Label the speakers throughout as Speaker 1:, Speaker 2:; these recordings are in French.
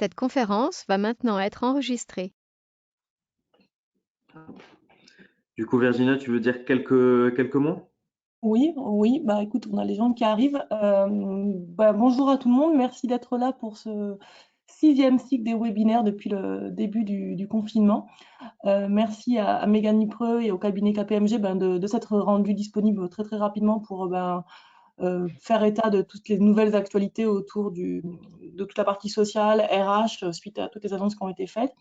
Speaker 1: Cette conférence va maintenant être enregistrée.
Speaker 2: Du coup, Virginia, tu veux dire quelques mots?
Speaker 3: Oui, bah écoute, on a les gens qui arrivent. Bonjour à tout le monde, merci d'être là pour ce 6e cycle des webinaires depuis le début du confinement. Merci à Mégane Lipreux et au cabinet KPMG de s'être rendu disponible très très rapidement pour faire état de toutes les nouvelles actualités autour de toute la partie sociale, RH, suite à toutes les annonces qui ont été faites.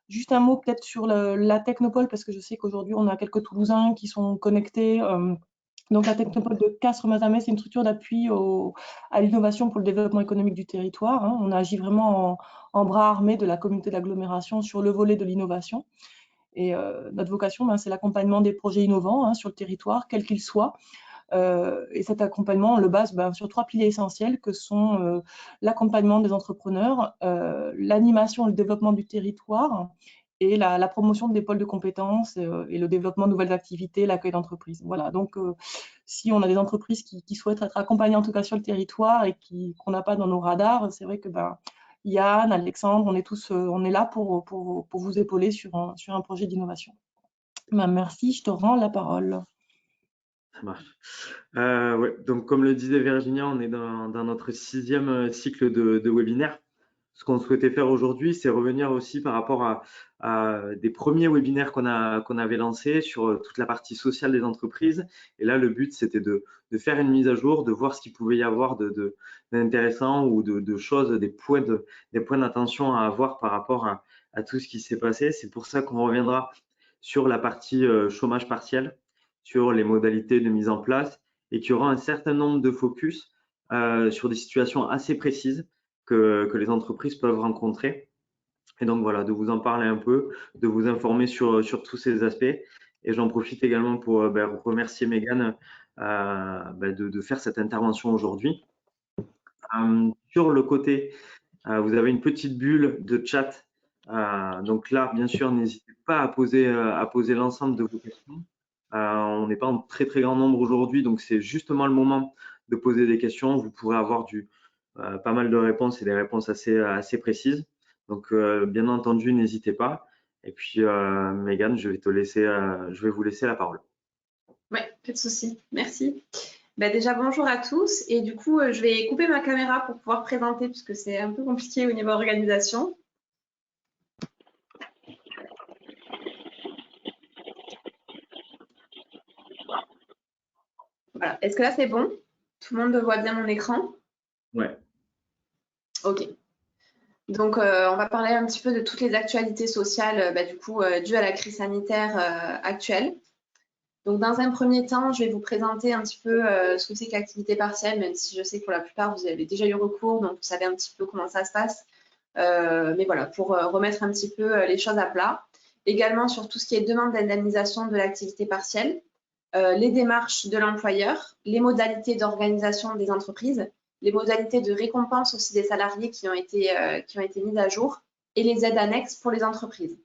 Speaker 3: Juste un mot peut-être sur la Technopole, parce que je sais qu'aujourd'hui on a quelques Toulousains qui sont connectés. Donc la Technopole de Castres-Mazamet, c'est une structure d'appui à l'innovation pour le développement économique du territoire, hein. On agit vraiment en bras armé de la communauté d'agglomération sur le volet de l'innovation. Et notre vocation, c'est l'accompagnement des projets innovants, hein, sur le territoire, quels qu'ils soient. Et cet accompagnement, on le base sur 3 piliers essentiels que sont l'accompagnement des entrepreneurs, l'animation et le développement du territoire et la promotion des pôles de compétences et le développement de nouvelles activités, l'accueil d'entreprises. Voilà, donc si on a des entreprises qui souhaitent être accompagnées en tout cas sur le territoire et qu'on n'a pas dans nos radars, c'est vrai que Yann, Alexandre, on est là pour vous épauler sur un projet d'innovation. Merci, je te rends la parole.
Speaker 2: Ça marche. Ouais, donc comme le disait Virginia, on est dans notre 6e cycle de webinaire. Ce qu'on souhaitait faire aujourd'hui, c'est revenir aussi par rapport à des premiers webinaires qu'on avait lancés sur toute la partie sociale des entreprises. Et là, le but, c'était de faire une mise à jour, de voir ce qu'il pouvait y avoir d'intéressant ou de choses, des points d'attention à avoir par rapport à tout ce qui s'est passé. C'est pour ça qu'on reviendra sur la partie chômage partiel, sur les modalités de mise en place et qu'il y aura un certain nombre de focus sur des situations assez précises que les entreprises peuvent rencontrer. Et donc voilà, de vous en parler un peu, de vous informer sur tous ces aspects. Et j'en profite également pour remercier Mégane de faire cette intervention aujourd'hui. Sur le côté, vous avez une petite bulle de chat. Donc là, bien sûr, n'hésitez pas à poser l'ensemble de vos questions. On n'est pas en très très grand nombre aujourd'hui, donc c'est justement le moment de poser des questions. Vous pourrez avoir pas mal de réponses et des réponses assez précises. Donc, bien entendu, n'hésitez pas. Et puis, Mégane, je vais vous laisser la parole.
Speaker 4: Oui, pas de souci. Merci. Déjà, bonjour à tous. Et du coup, je vais couper ma caméra pour pouvoir présenter, puisque c'est un peu compliqué au niveau organisation. Voilà. Est-ce que là, c'est bon? Tout le monde voit bien mon écran?
Speaker 2: Ouais.
Speaker 4: OK. Donc, on va parler un petit peu de toutes les actualités sociales, dues à la crise sanitaire actuelle. Donc, dans un premier temps, je vais vous présenter un petit peu ce que c'est que l'activité partielle, même si je sais que pour la plupart, vous avez déjà eu recours, donc vous savez un petit peu comment ça se passe. Mais voilà, pour remettre un petit peu les choses à plat. Également sur tout ce qui est demande d'indemnisation de l'activité partielle, les démarches de l'employeur, les modalités d'organisation des entreprises, les modalités de récompense aussi des salariés qui ont été mises à jour et les aides annexes pour les entreprises.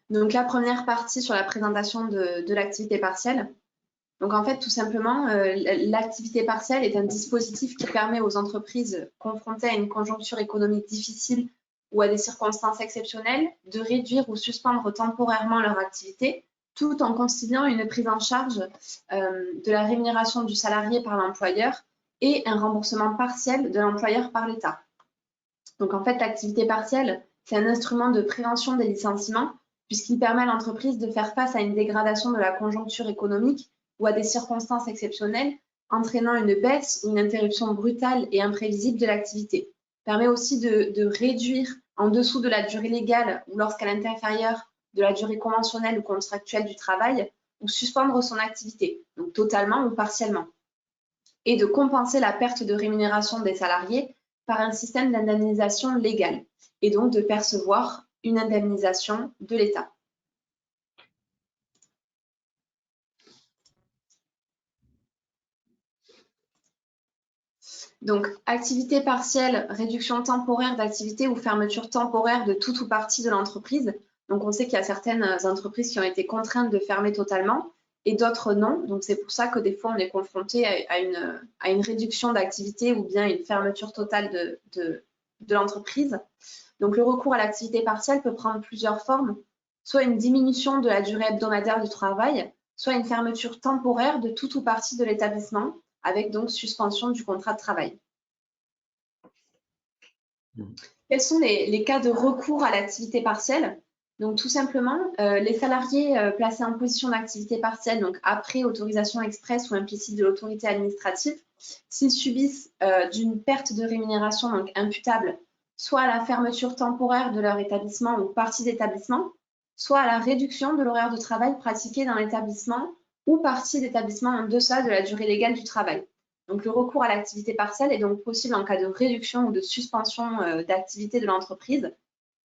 Speaker 4: Donc la première partie sur la présentation de l'activité partielle. Donc en fait, tout simplement, l'activité partielle est un dispositif qui permet aux entreprises confrontées à une conjoncture économique difficile ou à des circonstances exceptionnelles de réduire ou suspendre temporairement leur activité tout en conciliant une prise en charge de la rémunération du salarié par l'employeur et un remboursement partiel de l'employeur par l'État. Donc en fait, l'activité partielle, c'est un instrument de prévention des licenciements puisqu'il permet à l'entreprise de faire face à une dégradation de la conjoncture économique ou à des circonstances exceptionnelles, entraînant une baisse ou une interruption brutale et imprévisible de l'activité. Permet aussi de réduire en dessous de la durée légale ou lorsqu'elle est inférieure de la durée conventionnelle ou contractuelle du travail ou suspendre son activité, donc totalement ou partiellement. Et de compenser la perte de rémunération des salariés par un système d'indemnisation légale et donc de percevoir une indemnisation de l'État. Donc, activité partielle, réduction temporaire d'activité ou fermeture temporaire de toute ou partie de l'entreprise. Donc, on sait qu'il y a certaines entreprises qui ont été contraintes de fermer totalement. et d'autres non. Donc, c'est pour ça que des fois, on est confronté à une réduction d'activité ou bien une fermeture totale de l'entreprise. Donc, le recours à l'activité partielle peut prendre plusieurs formes, soit une diminution de la durée hebdomadaire du travail, soit une fermeture temporaire de tout ou partie de l'établissement, avec donc suspension du contrat de travail. Quels sont les cas de recours à l'activité partielle? Donc, tout simplement, les salariés placés en position d'activité partielle, donc après autorisation expresse ou implicite de l'autorité administrative, s'ils subissent d'une perte de rémunération donc imputable, soit à la fermeture temporaire de leur établissement ou partie d'établissement, soit à la réduction de l'horaire de travail pratiqué dans l'établissement ou partie d'établissement en deçà de la durée légale du travail. Donc, le recours à l'activité partielle est donc possible en cas de réduction ou de suspension d'activité de l'entreprise,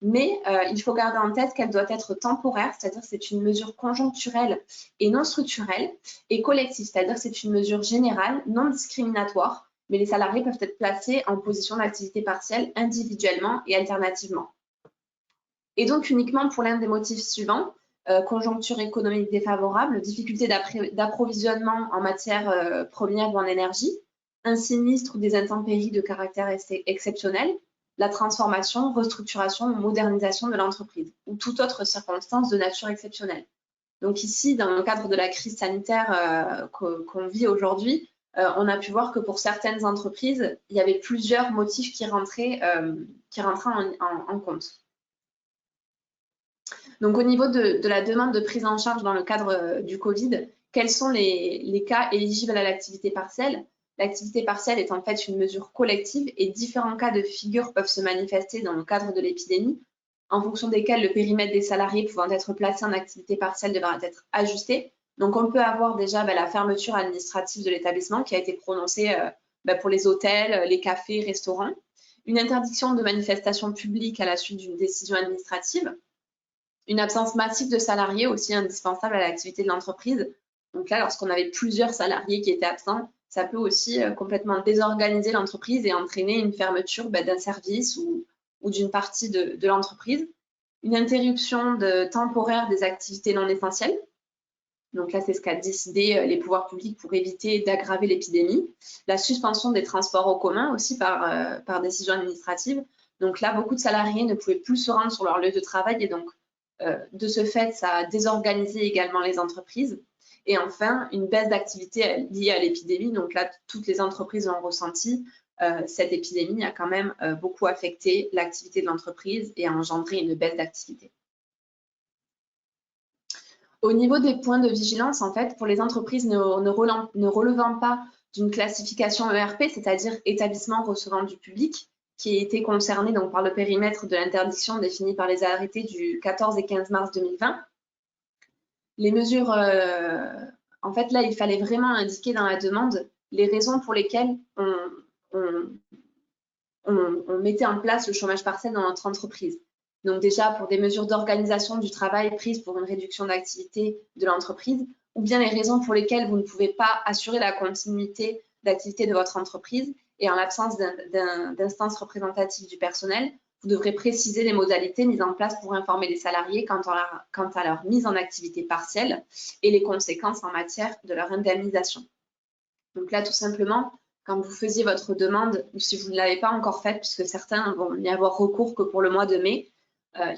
Speaker 4: mais il faut garder en tête qu'elle doit être temporaire, c'est-à-dire que c'est une mesure conjoncturelle et non structurelle, et collective, c'est-à-dire que c'est une mesure générale, non discriminatoire, mais les salariés peuvent être placés en position d'activité partielle individuellement et alternativement. Et donc uniquement pour l'un des motifs suivants, conjoncture économique défavorable, difficulté d'approvisionnement en matières premières ou en énergie, un sinistre ou des intempéries de caractère exceptionnel, la transformation, restructuration ou modernisation de l'entreprise ou toute autre circonstance de nature exceptionnelle. Donc ici, dans le cadre de la crise sanitaire qu'on vit aujourd'hui, on a pu voir que pour certaines entreprises, il y avait plusieurs motifs qui rentraient en compte. Donc, au niveau de la demande de prise en charge dans le cadre du Covid, quels sont les cas éligibles à l'activité partielle? L'activité partielle est en fait une mesure collective et différents cas de figure peuvent se manifester dans le cadre de l'épidémie, en fonction desquels le périmètre des salariés pouvant être placés en activité partielle devra être ajusté. Donc, on peut avoir déjà la fermeture administrative de l'établissement qui a été prononcée pour les hôtels, les cafés, restaurants, une interdiction de manifestation publique à la suite d'une décision administrative, une absence massive de salariés aussi indispensable à l'activité de l'entreprise. Donc là, lorsqu'on avait plusieurs salariés qui étaient absents, ça peut aussi complètement désorganiser l'entreprise et entraîner une fermeture d'un service ou d'une partie de l'entreprise. Une interruption temporaire des activités non essentielles. Donc là, c'est ce qu'a décidé les pouvoirs publics pour éviter d'aggraver l'épidémie. La suspension des transports en commun aussi par décision administrative. Donc là, beaucoup de salariés ne pouvaient plus se rendre sur leur lieu de travail et donc de ce fait, ça a désorganisé également les entreprises. Et enfin, une baisse d'activité liée à l'épidémie. Donc là, toutes les entreprises ont ressenti. Cette épidémie a quand même beaucoup affecté l'activité de l'entreprise et a engendré une baisse d'activité. Au niveau des points de vigilance, en fait, pour les entreprises ne relevant pas d'une classification ERP, c'est-à-dire établissement recevant du public, qui a été concerné donc, par le périmètre de l'interdiction définie par les arrêtés du 14 et 15 mars 2020. Les mesures, en fait, là, il fallait vraiment indiquer dans la demande les raisons pour lesquelles on mettait en place le chômage partiel dans notre entreprise. Donc déjà, pour des mesures d'organisation du travail prises pour une réduction d'activité de l'entreprise, ou bien les raisons pour lesquelles vous ne pouvez pas assurer la continuité d'activité de votre entreprise, et en l'absence d'instances représentatives du personnel, vous devrez préciser les modalités mises en place pour informer les salariés quant à leur mise en activité partielle et les conséquences en matière de leur indemnisation. Donc là, tout simplement, quand vous faisiez votre demande, ou si vous ne l'avez pas encore faite, puisque certains vont n'y avoir recours que pour le mois de mai,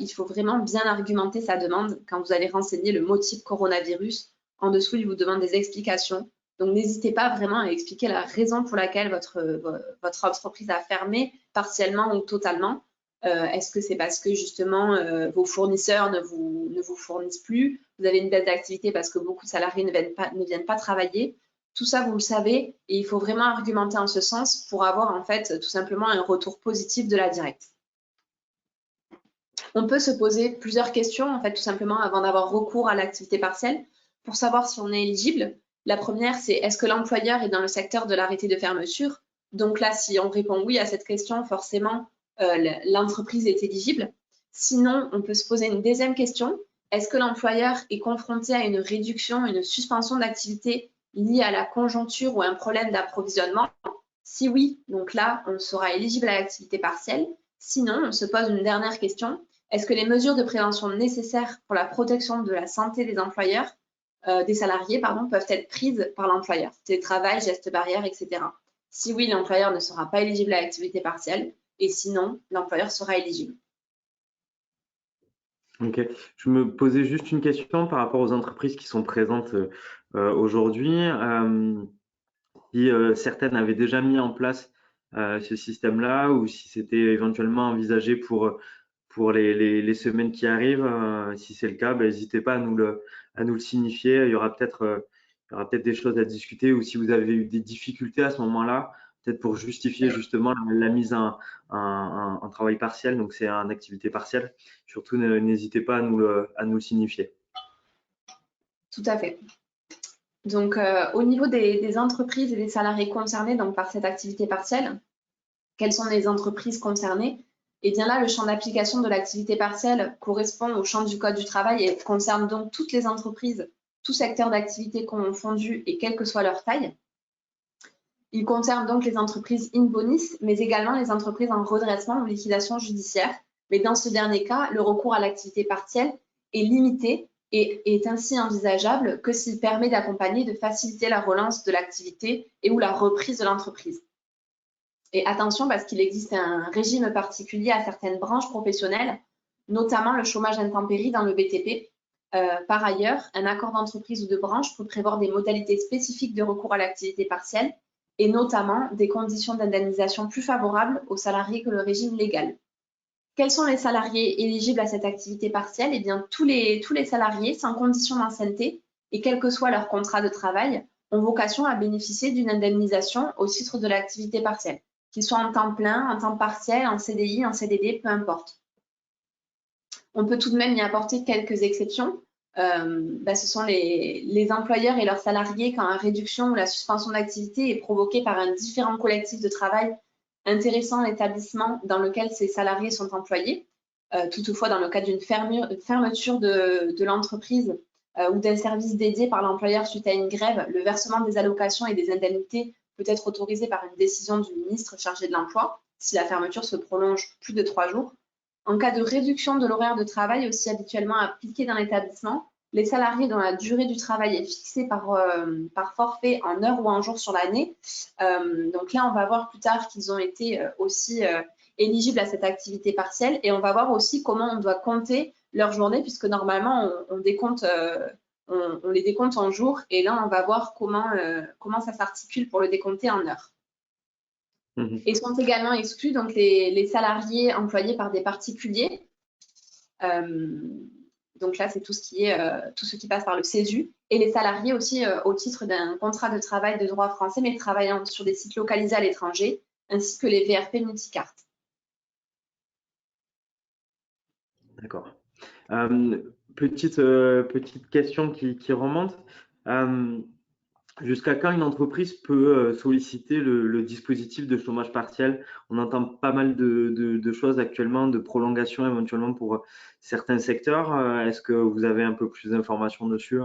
Speaker 4: il faut vraiment bien argumenter sa demande quand vous allez renseigner le motif coronavirus. En dessous, il vous demande des explications. Donc, n'hésitez pas vraiment à expliquer la raison pour laquelle votre entreprise a fermé partiellement ou totalement. Est-ce que c'est parce que justement vos fournisseurs ne vous fournissent plus? Vous avez une baisse d'activité parce que beaucoup de salariés ne viennent pas travailler? Tout ça, vous le savez, et il faut vraiment argumenter en ce sens pour avoir en fait tout simplement un retour positif de la directe. On peut se poser plusieurs questions, en fait, tout simplement avant d'avoir recours à l'activité partielle pour savoir si on est éligible. La première, c'est est-ce que l'employeur est dans le secteur de l'arrêté de fermeture? Donc là, si on répond oui à cette question, forcément, l'entreprise est éligible. Sinon, on peut se poser une deuxième question. Est-ce que l'employeur est confronté à une réduction, une suspension d'activité liée à la conjoncture ou un problème d'approvisionnement? Si oui, donc là, on sera éligible à l'activité partielle. Sinon, on se pose une dernière question. Est-ce que les mesures de prévention nécessaires pour la protection de la santé des employeurs des salariés peuvent être prises par l'employeur. Télétravail, gestes barrières, etc. Si oui, l'employeur ne sera pas éligible à l'activité partielle et sinon, l'employeur sera éligible.
Speaker 2: Ok, je me posais juste une question par rapport aux entreprises qui sont présentes aujourd'hui. Si certaines avaient déjà mis en place ce système-là ou si c'était éventuellement envisagé pour les semaines qui arrivent. Si c'est le cas, n'hésitez pas à nous le signifier. Il y aura peut-être des choses à discuter ou si vous avez eu des difficultés à ce moment-là, peut-être pour justifier justement la mise en travail partiel, donc c'est en activité partielle. Surtout, n'hésitez pas à nous le signifier.
Speaker 4: Tout à fait. Donc, au niveau des entreprises et des salariés concernés donc, par cette activité partielle, quelles sont les entreprises concernées? Et bien là, le champ d'application de l'activité partielle correspond au champ du Code du travail et concerne donc toutes les entreprises, tout secteur d'activité confondu et quelle que soit leur taille. Il concerne donc les entreprises in bonis, mais également les entreprises en redressement ou liquidation judiciaire. Mais dans ce dernier cas, le recours à l'activité partielle est limité et est ainsi envisageable que s'il permet d'accompagner et de faciliter la relance de l'activité et ou la reprise de l'entreprise. Et attention, parce qu'il existe un régime particulier à certaines branches professionnelles, notamment le chômage intempérie dans le BTP. Par ailleurs, un accord d'entreprise ou de branche peut prévoir des modalités spécifiques de recours à l'activité partielle et notamment des conditions d'indemnisation plus favorables aux salariés que le régime légal. Quels sont les salariés éligibles à cette activité partielle? Eh bien, tous les salariés sans condition d'ancienneté et quel que soit leur contrat de travail ont vocation à bénéficier d'une indemnisation au titre de l'activité partielle, qu'ils soient en temps plein, en temps partiel, en CDI, en CDD, peu importe. On peut tout de même y apporter quelques exceptions. Ce sont les employeurs et leurs salariés quand la réduction ou la suspension d'activité est provoquée par un différend collectif de travail intéressant l'établissement dans lequel ces salariés sont employés. Toutefois, dans le cas d'une fermeture de l'entreprise ou d'un service dédié par l'employeur suite à une grève, le versement des allocations et des indemnités peut être autorisé par une décision du ministre chargé de l'emploi si la fermeture se prolonge plus de 3 jours. En cas de réduction de l'horaire de travail aussi habituellement appliqué dans l'établissement, les salariés dont la durée du travail est fixée par forfait en heures ou en jours sur l'année, donc là on va voir plus tard qu'ils ont été aussi éligibles à cette activité partielle et on va voir aussi comment on doit compter leur journée puisque normalement on décompte, on les décompte en jours et là on va voir comment ça s'articule pour le décompter en heures. Et sont également exclus donc les salariés employés par des particuliers. Donc là, c'est tout ce qui passe par le CESU. Et les salariés aussi au titre d'un contrat de travail de droit français, mais travaillant sur des sites localisés à l'étranger, ainsi que les VRP multicartes.
Speaker 2: D'accord. Petite question qui remonte. Jusqu'à quand une entreprise peut solliciter le dispositif de chômage partiel? On entend pas mal de choses actuellement, de prolongation éventuellement pour certains secteurs. Est-ce que vous avez un peu plus d'informations dessus?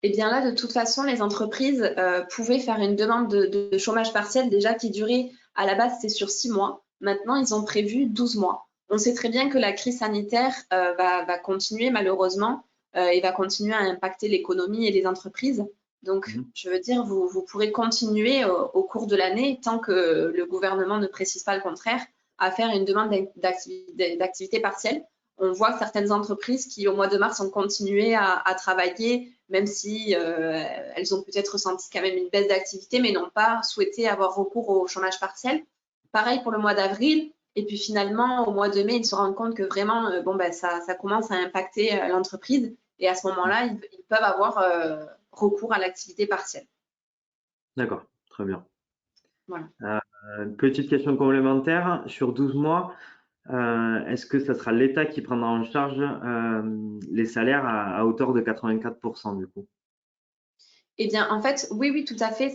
Speaker 4: Eh bien là, de toute façon, les entreprises pouvaient faire une demande de chômage partiel déjà qui durait, à la base, c'est sur 6 mois. Maintenant, ils ont prévu 12 mois. On sait très bien que la crise sanitaire va continuer malheureusement et va continuer à impacter l'économie et les entreprises. Donc, je veux dire, vous pourrez continuer au cours de l'année, tant que le gouvernement ne précise pas le contraire, à faire une demande d'activité partielle. On voit certaines entreprises qui, au mois de mars, ont continué à travailler, même si elles ont peut-être ressenti quand même une baisse d'activité, mais n'ont pas souhaité avoir recours au chômage partiel. Pareil pour le mois d'avril. Et puis finalement, au mois de mai, ils se rendent compte que vraiment, ça commence à impacter l'entreprise. Et à ce moment-là, ils peuvent avoir recours à l'activité partielle.
Speaker 2: D'accord, très bien.
Speaker 4: Voilà.
Speaker 2: Petite question complémentaire, sur 12 mois, est-ce que ça sera l'État qui prendra en charge les salaires à hauteur de 84% du coup?
Speaker 4: Eh bien, en fait, oui, tout à fait.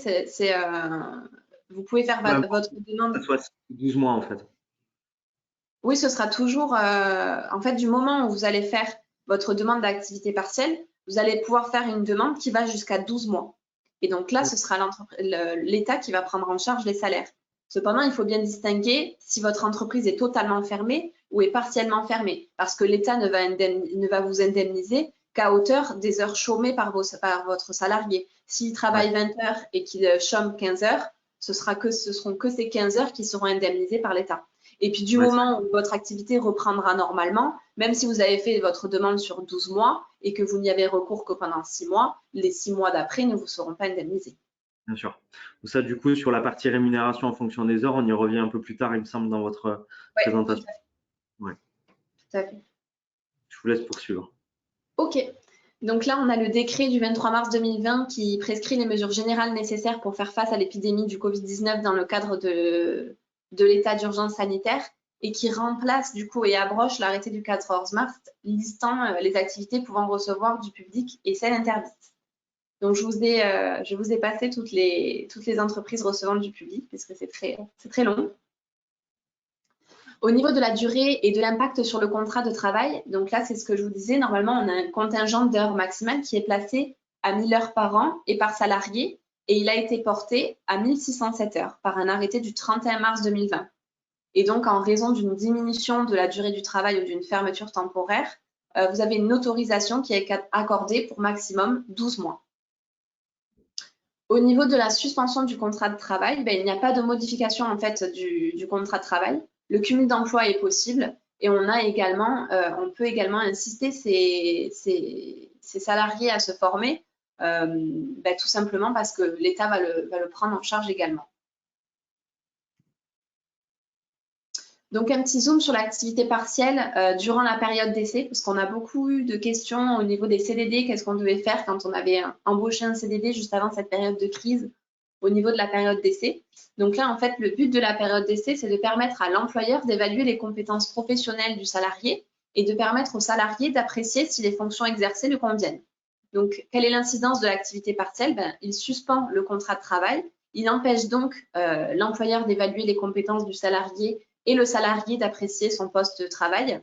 Speaker 4: Vous pouvez faire votre demande.
Speaker 2: Soit 12 mois en fait.
Speaker 4: Oui, ce sera toujours, en fait, du moment où vous allez faire votre demande d'activité partielle, vous allez pouvoir faire une demande qui va jusqu'à 12 mois. Et donc là, ce sera l'État qui va prendre en charge les salaires. Cependant, il faut bien distinguer si votre entreprise est totalement fermée ou est partiellement fermée, parce que l'État ne va vous indemniser qu'à hauteur des heures chômées par votre salarié. S'il travaille 20 heures et qu'il chôme 15 heures, ce seront que ces 15 heures qui seront indemnisées par l'État. Et puis du moment où votre activité reprendra normalement, même si vous avez fait votre demande sur 12 mois et que vous n'y avez recours que pendant 6 mois, les 6 mois d'après ne vous seront pas indemnisés.
Speaker 2: Bien sûr. Ça, du coup, sur la partie rémunération en fonction des heures, on y revient un peu plus tard, il me semble, dans votre présentation.
Speaker 4: Ouais. Tout à fait.
Speaker 2: Je vous laisse poursuivre.
Speaker 4: OK. Donc là, on a le décret du 23 mars 2020 qui prescrit les mesures générales nécessaires pour faire face à l'épidémie du Covid-19 dans le cadre de l'état d'urgence sanitaire et qui remplace du coup et abroge l'arrêté du 14 mars listant les activités pouvant recevoir du public et celles interdites. Donc, je vous ai passé toutes les entreprises recevant du public, puisque c'est très long. Au niveau de la durée et de l'impact sur le contrat de travail, donc là, c'est ce que je vous disais, normalement, on a un contingent d'heures maximales qui est placé à 1000 heures par an et par salarié, et il a été porté à 1607 heures par un arrêté du 31 mars 2020. Et donc, en raison d'une diminution de la durée du travail ou d'une fermeture temporaire, vous avez une autorisation qui est accordée pour maximum 12 mois. Au niveau de la suspension du contrat de travail, il n'y a pas de modification en fait du contrat de travail. Le cumul d'emploi est possible et on peut également insister ces salariés à se former, tout simplement parce que l'État va le prendre en charge également. Donc, un petit zoom sur l'activité partielle durant la période d'essai, parce qu'on a beaucoup eu de questions au niveau des CDD, qu'est-ce qu'on devait faire quand on avait embauché un CDD juste avant cette période de crise au niveau de la période d'essai. Donc là, en fait, le but de la période d'essai, c'est de permettre à l'employeur d'évaluer les compétences professionnelles du salarié et de permettre au salarié d'apprécier si les fonctions exercées lui conviennent. Donc, quelle est l'incidence de l'activité partielle? Il suspend le contrat de travail, il empêche donc l'employeur d'évaluer les compétences du salarié et le salarié d'apprécier son poste de travail.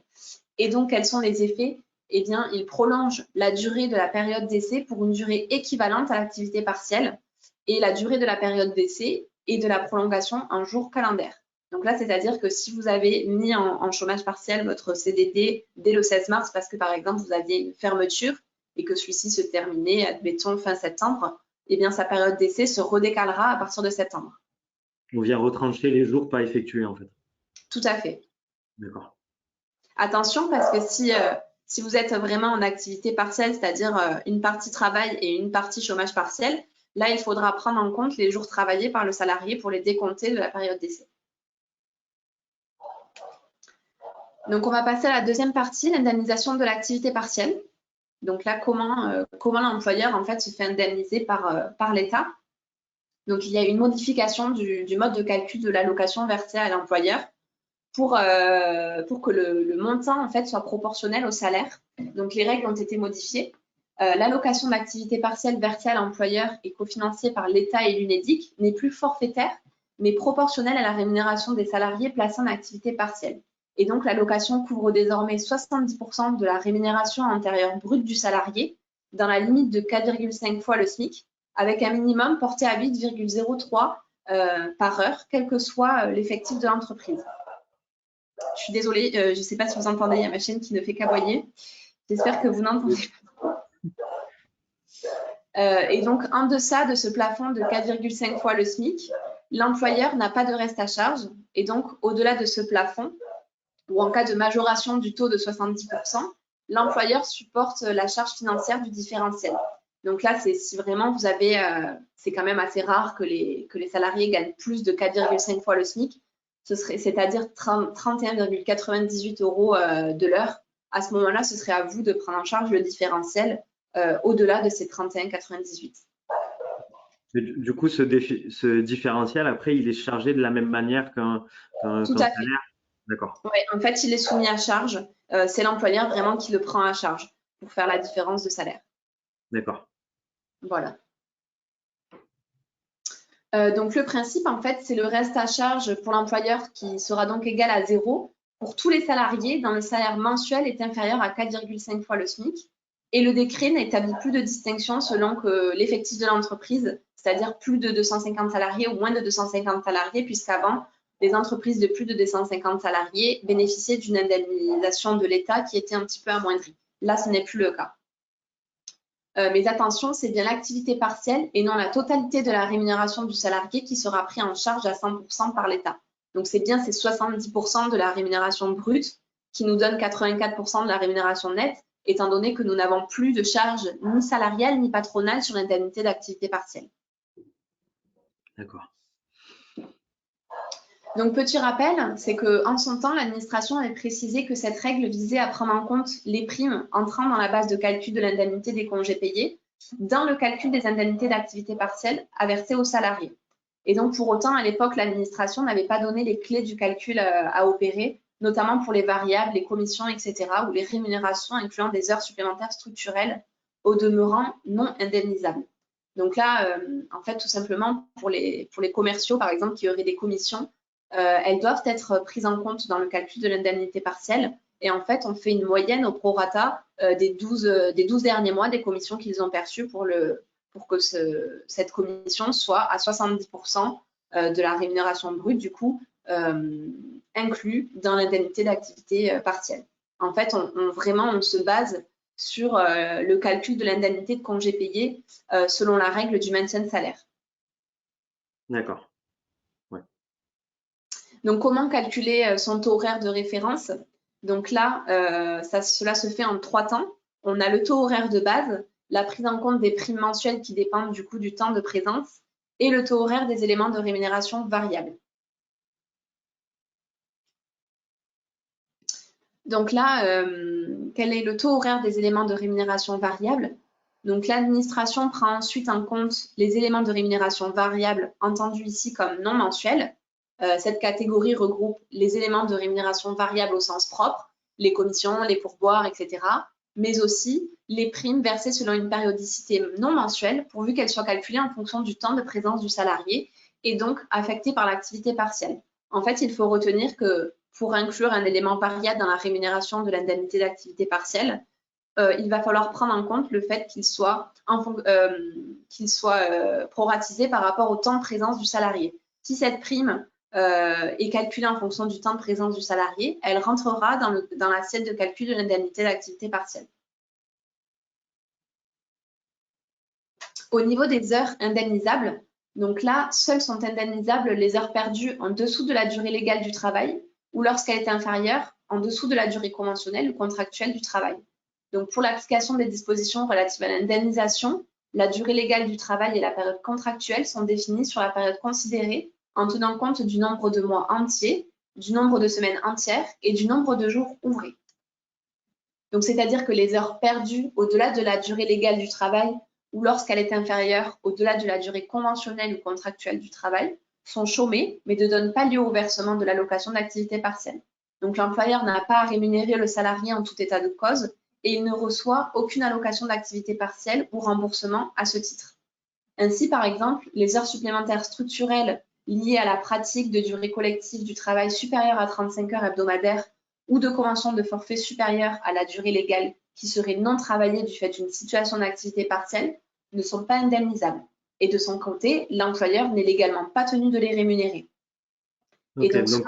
Speaker 4: Et donc, quels sont les effets? Eh bien, il prolonge la durée de la période d'essai pour une durée équivalente à l'activité partielle et la durée de la période d'essai et de la prolongation en jours calendaires. Donc là, c'est-à-dire que si vous avez mis en chômage partiel votre CDD dès le 16 mars parce que, par exemple, vous aviez une fermeture et que celui-ci se terminait, admettons, fin septembre, eh bien, sa période d'essai se redécalera à partir de septembre.
Speaker 2: On vient retrancher les jours pas effectués, en fait.
Speaker 4: Tout à fait.
Speaker 2: D'accord.
Speaker 4: Attention, parce que si vous êtes vraiment en activité partielle, c'est-à-dire une partie travail et une partie chômage partiel, là, il faudra prendre en compte les jours travaillés par le salarié pour les décompter de la période d'essai. Donc, on va passer à la deuxième partie, l'indemnisation de l'activité partielle. Donc là, comment l'employeur en fait se fait indemniser par l'État. Donc, il y a une modification du mode de calcul de l'allocation versée à l'employeur pour que le montant en fait soit proportionnel au salaire. Donc, les règles ont été modifiées. L'allocation d'activité partielle versée à l'employeur et cofinancée par l'État et l'UNEDIC n'est plus forfaitaire, mais proportionnelle à la rémunération des salariés placés en activité partielle. Et donc, l'allocation couvre désormais 70% de la rémunération antérieure brute du salarié dans la limite de 4,5 fois le SMIC, avec un minimum porté à 8,03 par heure, quel que soit l'effectif de l'entreprise. Je suis désolée, je ne sais pas si vous entendez, il y a ma chaîne qui ne fait qu'aboyer. J'espère que vous n'entendez pas. Et donc, en deçà de ce plafond de 4,5 fois le SMIC, l'employeur n'a pas de reste à charge. Et donc, au-delà de ce plafond, ou en cas de majoration du taux de 70%, l'employeur supporte la charge financière du différentiel. Donc là, c'est si vraiment vous avez, c'est quand même assez rare que les salariés gagnent plus de 4,5 fois le SMIC, c'est-à-dire 31,98 € de l'heure. À ce moment-là, ce serait à vous de prendre en charge le différentiel au-delà de ces 31,98.
Speaker 2: Du coup, ce différentiel, après, il est chargé de la même manière qu'un salaire. D'accord.
Speaker 4: Oui, en fait, il est soumis à charge. C'est l'employeur vraiment qui le prend à charge pour faire la différence de salaire.
Speaker 2: D'accord.
Speaker 4: Voilà. Donc, le principe, en fait, c'est le reste à charge pour l'employeur qui sera donc égal à 0 pour tous les salariés dont le salaire mensuel est inférieur à 4,5 fois le SMIC. Et le décret n'établit plus de distinction selon que l'effectif de l'entreprise, c'est-à-dire plus de 250 salariés ou moins de 250 salariés, puisqu'avant, les entreprises de plus de 250 salariés bénéficiaient d'une indemnisation de l'État qui était un petit peu amoindrie. Là, ce n'est plus le cas. Mais attention, c'est bien l'activité partielle et non la totalité de la rémunération du salarié qui sera pris en charge à 100% par l'État. Donc, c'est bien ces 70% de la rémunération brute qui nous donne 84% de la rémunération nette, étant donné que nous n'avons plus de charges ni salariales ni patronales sur l'indemnité d'activité partielle.
Speaker 2: D'accord.
Speaker 4: Donc, petit rappel, c'est qu'en son temps, l'administration avait précisé que cette règle visait à prendre en compte les primes entrant dans la base de calcul de l'indemnité des congés payés dans le calcul des indemnités d'activité partielle à verser aux salariés. Et donc, pour autant, à l'époque, l'administration n'avait pas donné les clés du calcul à opérer, notamment pour les variables, les commissions, etc., ou les rémunérations incluant des heures supplémentaires structurelles au demeurant non indemnisables. Donc là, en fait, tout simplement, pour les commerciaux, par exemple, qui auraient des commissions, elles doivent être prises en compte dans le calcul de l'indemnité partielle. Et en fait, on fait une moyenne au prorata des 12 derniers mois des commissions qu'ils ont perçues pour que cette commission soit à 70% de la rémunération brute, du coup, inclus dans l'indemnité d'activité partielle. En fait, on se base sur le calcul de l'indemnité de congé payé selon la règle du maintien de salaire.
Speaker 2: D'accord.
Speaker 4: Donc, comment calculer son taux horaire de référence? Donc là, cela se fait en 3 temps. On a le taux horaire de base, la prise en compte des primes mensuelles qui dépendent du coup du temps de présence et le taux horaire des éléments de rémunération variables. Donc là, quel est le taux horaire des éléments de rémunération variables? Donc l'administration prend ensuite en compte les éléments de rémunération variables entendus ici comme non mensuels. Cette catégorie regroupe les éléments de rémunération variable au sens propre, les commissions, les pourboires, etc., mais aussi les primes versées selon une périodicité non mensuelle, pourvu qu'elles soient calculées en fonction du temps de présence du salarié et donc affectées par l'activité partielle. En fait, il faut retenir que pour inclure un élément variable dans la rémunération de l'indemnité d'activité partielle, il va falloir prendre en compte le fait qu'il soit proratisé par rapport au temps de présence du salarié. Si cette prime est calculée en fonction du temps de présence du salarié, elle rentrera dans l'assiette de calcul de l'indemnité d'activité partielle. Au niveau des heures indemnisables, donc là, seules sont indemnisables les heures perdues en dessous de la durée légale du travail ou lorsqu'elle est inférieure en dessous de la durée conventionnelle ou contractuelle du travail. Donc, pour l'application des dispositions relatives à l'indemnisation, la durée légale du travail et la période contractuelle sont définies sur la période considérée en tenant compte du nombre de mois entiers, du nombre de semaines entières et du nombre de jours ouvrés. Donc, c'est-à-dire que les heures perdues au-delà de la durée légale du travail ou lorsqu'elle est inférieure au-delà de la durée conventionnelle ou contractuelle du travail sont chômées, mais ne donnent pas lieu au versement de l'allocation d'activité partielle. Donc, l'employeur n'a pas à rémunérer le salarié en tout état de cause et il ne reçoit aucune allocation d'activité partielle ou remboursement à ce titre. Ainsi, par exemple, les heures supplémentaires structurelles liées à la pratique de durée collective du travail supérieure à 35 heures hebdomadaires ou de conventions de forfait supérieures à la durée légale qui seraient non travaillées du fait d'une situation d'activité partielle ne sont pas indemnisables. Et de son côté, l'employeur n'est légalement pas tenu de les rémunérer.
Speaker 2: Okay,
Speaker 4: et donc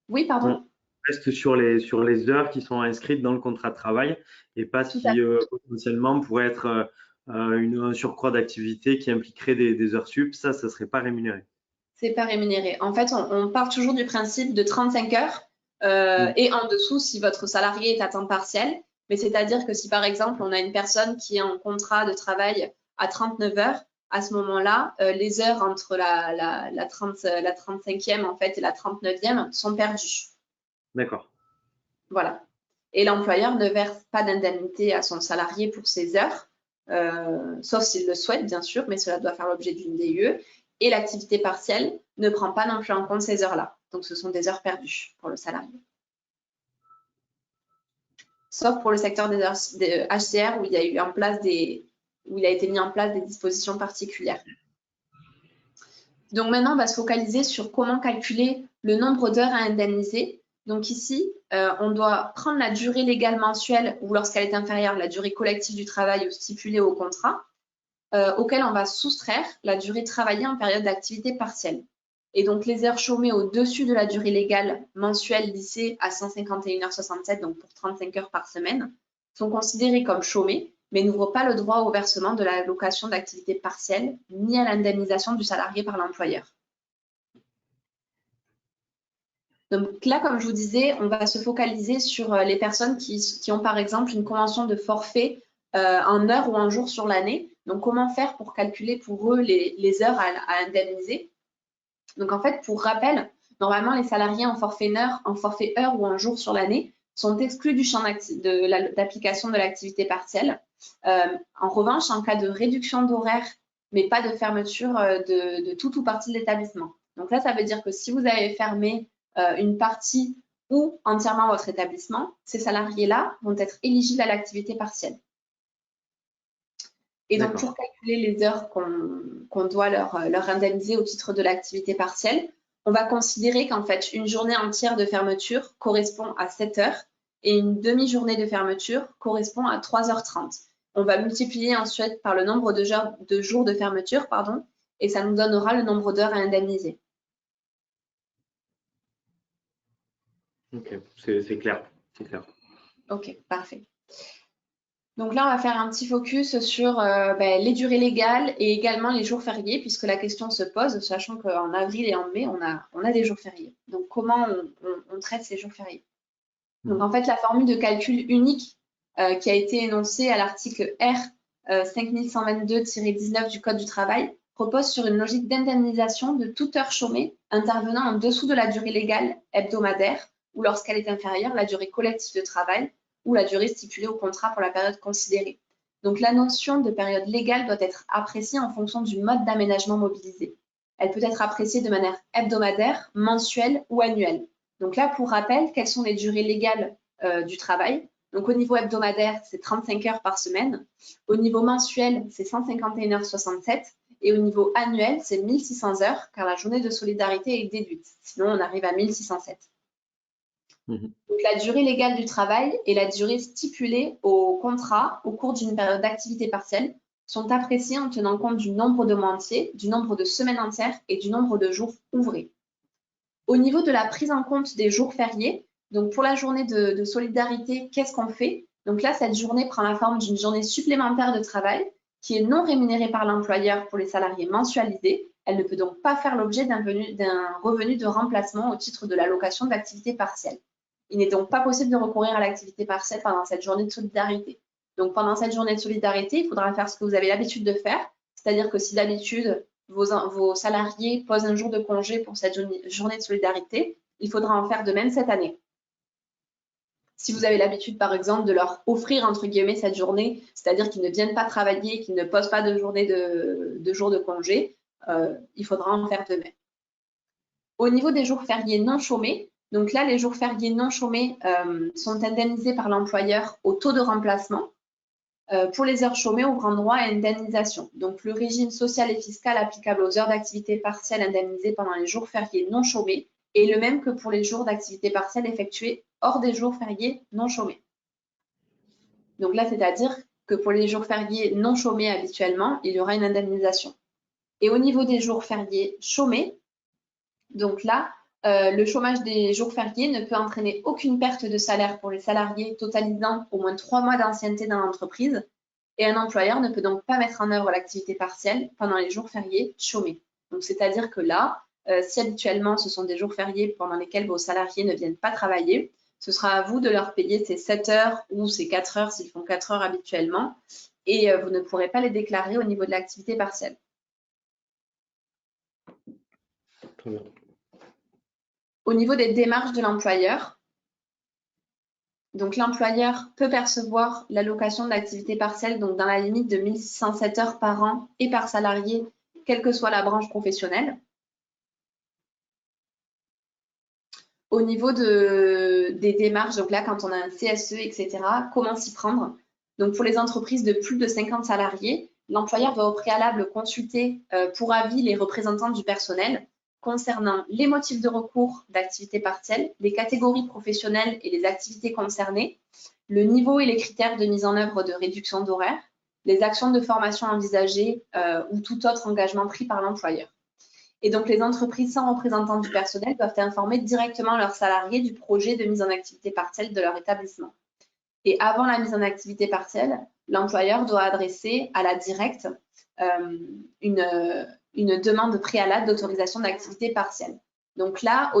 Speaker 4: oui, pardon.
Speaker 2: On reste sur les heures qui sont inscrites dans le contrat de travail et pas ce qui potentiellement pourrait être un surcroît d'activité qui impliquerait des heures sup. Ça ne serait pas rémunéré.
Speaker 4: C'est pas rémunéré. En fait, on part toujours du principe de 35 heures et en dessous si votre salarié est à temps partiel. Mais c'est-à-dire que si par exemple, on a une personne qui est en contrat de travail à 39 heures, à ce moment-là, les heures entre la 35e en fait et la 39e sont perdues.
Speaker 2: D'accord.
Speaker 4: Voilà. Et l'employeur ne verse pas d'indemnité à son salarié pour ces heures, sauf s'il le souhaite, bien sûr, mais cela doit faire l'objet d'une DUE. Et l'activité partielle ne prend pas non plus en compte ces heures-là. Donc, ce sont des heures perdues pour le salarié. Sauf pour le secteur des HCR où il a été mis en place des dispositions particulières. Donc, maintenant, on va se focaliser sur comment calculer le nombre d'heures à indemniser. Donc ici, on doit prendre la durée légale mensuelle ou lorsqu'elle est inférieure, la durée collective du travail stipulée au contrat, auquel on va soustraire la durée travaillée en période d'activité partielle. Et donc, les heures chômées au-dessus de la durée légale mensuelle lissée à 151,67 h, donc pour 35 heures par semaine, sont considérées comme chômées mais n'ouvre pas le droit au versement de l'allocation d'activité partielle ni à l'indemnisation du salarié par l'employeur. Donc là, comme je vous disais, on va se focaliser sur les personnes qui ont par exemple une convention de forfait en heures ou en jours sur l'année. Donc, comment faire pour calculer pour eux les heures à indemniser? Donc, en fait, pour rappel, normalement, les salariés en forfait heure ou en jours sur l'année sont exclus du champ d'application de l'activité partielle. En revanche, en cas de réduction d'horaire, mais pas de fermeture de tout ou partie de l'établissement. Donc là, ça veut dire que si vous avez fermé une partie ou entièrement votre établissement, ces salariés-là vont être éligibles à l'activité partielle. Et donc, pour calculer les heures qu'on doit leur indemniser au titre de l'activité partielle, on va considérer qu'en fait, une journée entière de fermeture correspond à 7 heures et une demi-journée de fermeture correspond à 3h30. On va multiplier ensuite par le nombre de jours de fermeture, et ça nous donnera le nombre d'heures à indemniser.
Speaker 2: Ok, c'est clair.
Speaker 4: Ok, parfait. Donc là, on va faire un petit focus sur les durées légales et également les jours fériés, puisque la question se pose, sachant qu'en avril et en mai, on a des jours fériés. Donc, comment on traite ces jours fériés? Donc, en fait, la formule de calcul unique qui a été énoncée à l'article R 5122-19 du Code du travail repose sur une logique d'indemnisation de toute heure chômée intervenant en dessous de la durée légale hebdomadaire ou lorsqu'elle est inférieure à la durée collective de travail ou la durée stipulée au contrat pour la période considérée. Donc, la notion de période légale doit être appréciée en fonction du mode d'aménagement mobilisé. Elle peut être appréciée de manière hebdomadaire, mensuelle ou annuelle. Donc là, pour rappel, quelles sont les durées légales du travail? Donc, au niveau hebdomadaire, c'est 35 heures par semaine. Au niveau mensuel, c'est 151h67. Et au niveau annuel, c'est 1600 heures, car la journée de solidarité est déduite. Sinon, on arrive à 1607. Donc, la durée légale du travail et la durée stipulée au contrat au cours d'une période d'activité partielle sont appréciées en tenant compte du nombre de mois entiers, du nombre de semaines entières et du nombre de jours ouvrés. Au niveau de la prise en compte des jours fériés, donc pour la journée de solidarité, qu'est-ce qu'on fait? Donc là, cette journée prend la forme d'une journée supplémentaire de travail qui est non rémunérée par l'employeur pour les salariés mensualisés. Elle ne peut donc pas faire l'objet d'un revenu de remplacement au titre de l'allocation d'activité partielle. Il n'est donc pas possible de recourir à l'activité partielle pendant cette journée de solidarité. Donc pendant cette journée de solidarité, il faudra faire ce que vous avez l'habitude de faire, c'est-à-dire que si d'habitude vos salariés posent un jour de congé pour cette journée de solidarité, il faudra en faire de même cette année. Si vous avez l'habitude, par exemple, de leur offrir, entre guillemets, cette journée, c'est-à-dire qu'ils ne viennent pas travailler, qu'ils ne posent pas de journée de jour de congé, il faudra en faire de même. Au niveau des jours fériés non chômés, donc là, les jours fériés non chômés sont indemnisés par l'employeur au taux de remplacement. Pour les heures chômées ouvrant droit à indemnisation. Donc, le régime social et fiscal applicable aux heures d'activité partielle indemnisées pendant les jours fériés non chômés est le même que pour les jours d'activité partielle effectués hors des jours fériés non chômés. Donc là, c'est-à-dire que pour les jours fériés non chômés habituellement, il y aura une indemnisation. Et au niveau des jours fériés chômés, donc là, le chômage des jours fériés ne peut entraîner aucune perte de salaire pour les salariés totalisant au moins 3 mois d'ancienneté dans l'entreprise et un employeur ne peut donc pas mettre en œuvre l'activité partielle pendant les jours fériés chômés. Donc, c'est-à-dire que là, si habituellement ce sont des jours fériés pendant lesquels vos salariés ne viennent pas travailler, ce sera à vous de leur payer ces 7 heures ou ces 4 heures s'ils font 4 heures habituellement et vous ne pourrez pas les déclarer au niveau de l'activité partielle.
Speaker 2: Très bien.
Speaker 4: Au niveau des démarches de l'employeur, donc l'employeur peut percevoir l'allocation d'activité partielle donc dans la limite de 1607 heures par an et par salarié, quelle que soit la branche professionnelle. Au niveau des démarches, donc là quand on a un CSE, etc., comment s'y prendre? Donc pour les entreprises de plus de 50 salariés, l'employeur doit au préalable consulter pour avis les représentants du personnel concernant les motifs de recours d'activité partielle, les catégories professionnelles et les activités concernées, le niveau et les critères de mise en œuvre de réduction d'horaire, les actions de formation envisagées ou tout autre engagement pris par l'employeur. Et donc, les entreprises sans représentant du personnel doivent informer directement leurs salariés du projet de mise en activité partielle de leur établissement. Et avant la mise en activité partielle, l'employeur doit adresser à la directe une demande préalable d'autorisation d'activité partielle. Donc là,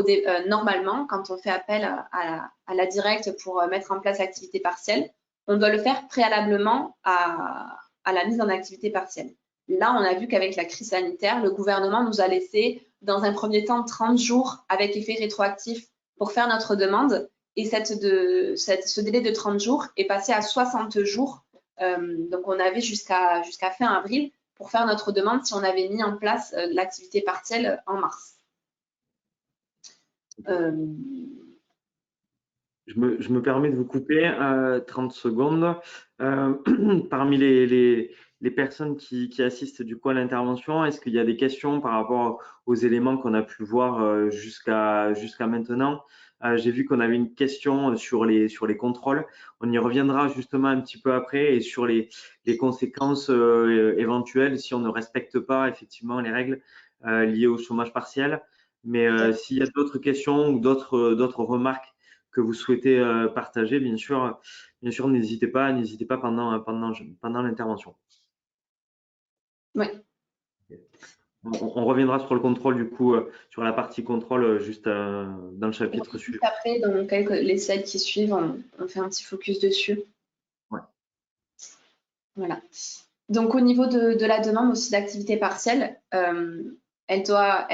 Speaker 4: normalement, quand on fait appel à la directe pour mettre en place l'activité partielle, on doit le faire préalablement à la mise en activité partielle. Là, on a vu qu'avec la crise sanitaire, le gouvernement nous a laissé, dans un premier temps, 30 jours avec effet rétroactif pour faire notre demande. Et ce délai de 30 jours est passé à 60 jours. Donc, on avait jusqu'à fin avril pour faire notre demande si on avait mis en place l'activité partielle en mars.
Speaker 2: Je me permets de vous couper 30 secondes. Parmi les personnes qui assistent du coup à l'intervention, est-ce qu'il y a des questions par rapport aux éléments qu'on a pu voir jusqu'à maintenant? J'ai vu qu'on avait une question sur les contrôles. On y reviendra justement un petit peu après et sur les conséquences éventuelles si on ne respecte pas effectivement les règles liées au chômage partiel. Mais s'il y a d'autres questions ou d'autres remarques que vous souhaitez partager, bien sûr, n'hésitez pas pendant l'intervention.
Speaker 4: Oui.
Speaker 2: On reviendra sur le contrôle, du coup, sur la partie contrôle, juste dans le chapitre suivant.
Speaker 4: Après, dans les slides qui suivent, on fait un petit focus dessus.
Speaker 2: Ouais.
Speaker 4: Voilà. Donc, au niveau de la demande aussi d'activité partielle, elle doit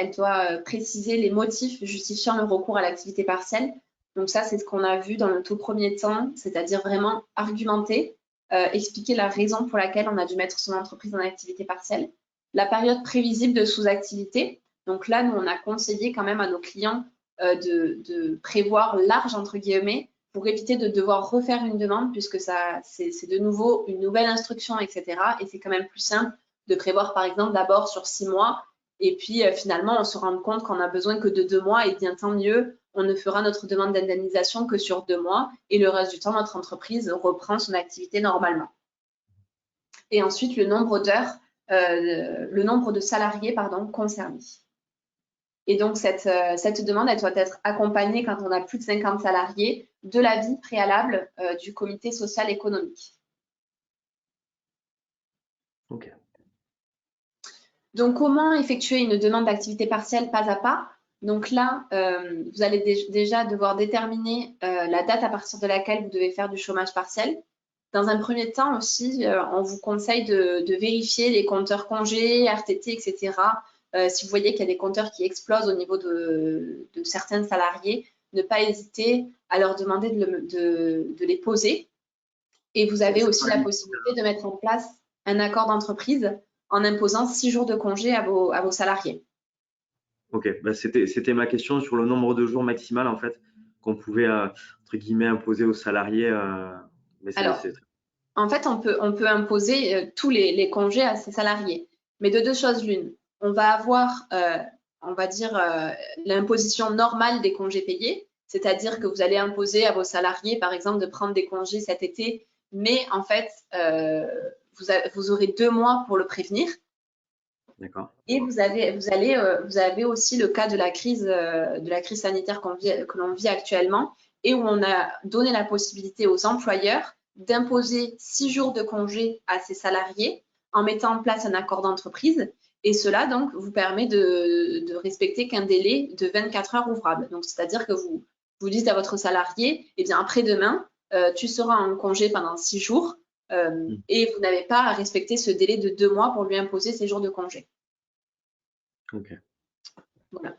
Speaker 4: préciser les motifs justifiant le recours à l'activité partielle. Donc ça, c'est ce qu'on a vu dans le tout premier temps, c'est-à-dire vraiment argumenter, expliquer la raison pour laquelle on a dû mettre son entreprise en activité partielle. La période prévisible de sous-activité. Donc là, nous, on a conseillé quand même à nos clients de prévoir large, entre guillemets, pour éviter de devoir refaire une demande, puisque c'est de nouveau une nouvelle instruction, etc. Et c'est quand même plus simple de prévoir, par exemple, d'abord sur 6 mois, et puis finalement, on se rend compte qu'on n'a besoin que de 2 mois, et bien tant mieux, on ne fera notre demande d'indemnisation que sur 2 mois, et le reste du temps, notre entreprise reprend son activité normalement. Et ensuite, le nombre d'heures, le nombre de salariés, concernés. Et donc, cette demande, elle doit être accompagnée, quand on a plus de 50 salariés, de l'avis préalable du comité social économique.
Speaker 2: OK.
Speaker 4: Donc, comment effectuer une demande d'activité partielle pas à pas? Donc là, vous allez déjà devoir déterminer la date à partir de laquelle vous devez faire du chômage partiel. Dans un premier temps aussi, on vous conseille de vérifier les compteurs congés, RTT, etc. Si vous voyez qu'il y a des compteurs qui explosent au niveau de certains salariés, ne pas hésiter à leur demander de les poser. Et vous avez aussi la possibilité de mettre en place un accord d'entreprise en imposant 6 jours de congé à vos salariés.
Speaker 2: OK, bah, c'était ma question sur le nombre de jours maximal en fait qu'on pouvait entre guillemets imposer aux salariés. Mais
Speaker 4: alors, en fait, on peut imposer tous les congés à ses salariés, mais de deux choses l'une. On va avoir, on va dire, l'imposition normale des congés payés, c'est-à-dire que vous allez imposer à vos salariés, par exemple, de prendre des congés cet été, mais en fait, vous aurez 2 mois pour le prévenir.
Speaker 2: D'accord.
Speaker 4: Et vous avez aussi le cas de la crise sanitaire que l'on vit actuellement, et où on a donné la possibilité aux employeurs d'imposer 6 jours de congé à ses salariés en mettant en place un accord d'entreprise. Et cela, donc, vous permet de respecter qu'un délai de 24 heures ouvrables. Donc, c'est-à-dire que vous dites à votre salarié, eh bien, après-demain, tu seras en congé pendant 6 jours et vous n'avez pas à respecter ce délai de 2 mois pour lui imposer ces jours de congé.
Speaker 2: OK.
Speaker 4: Voilà.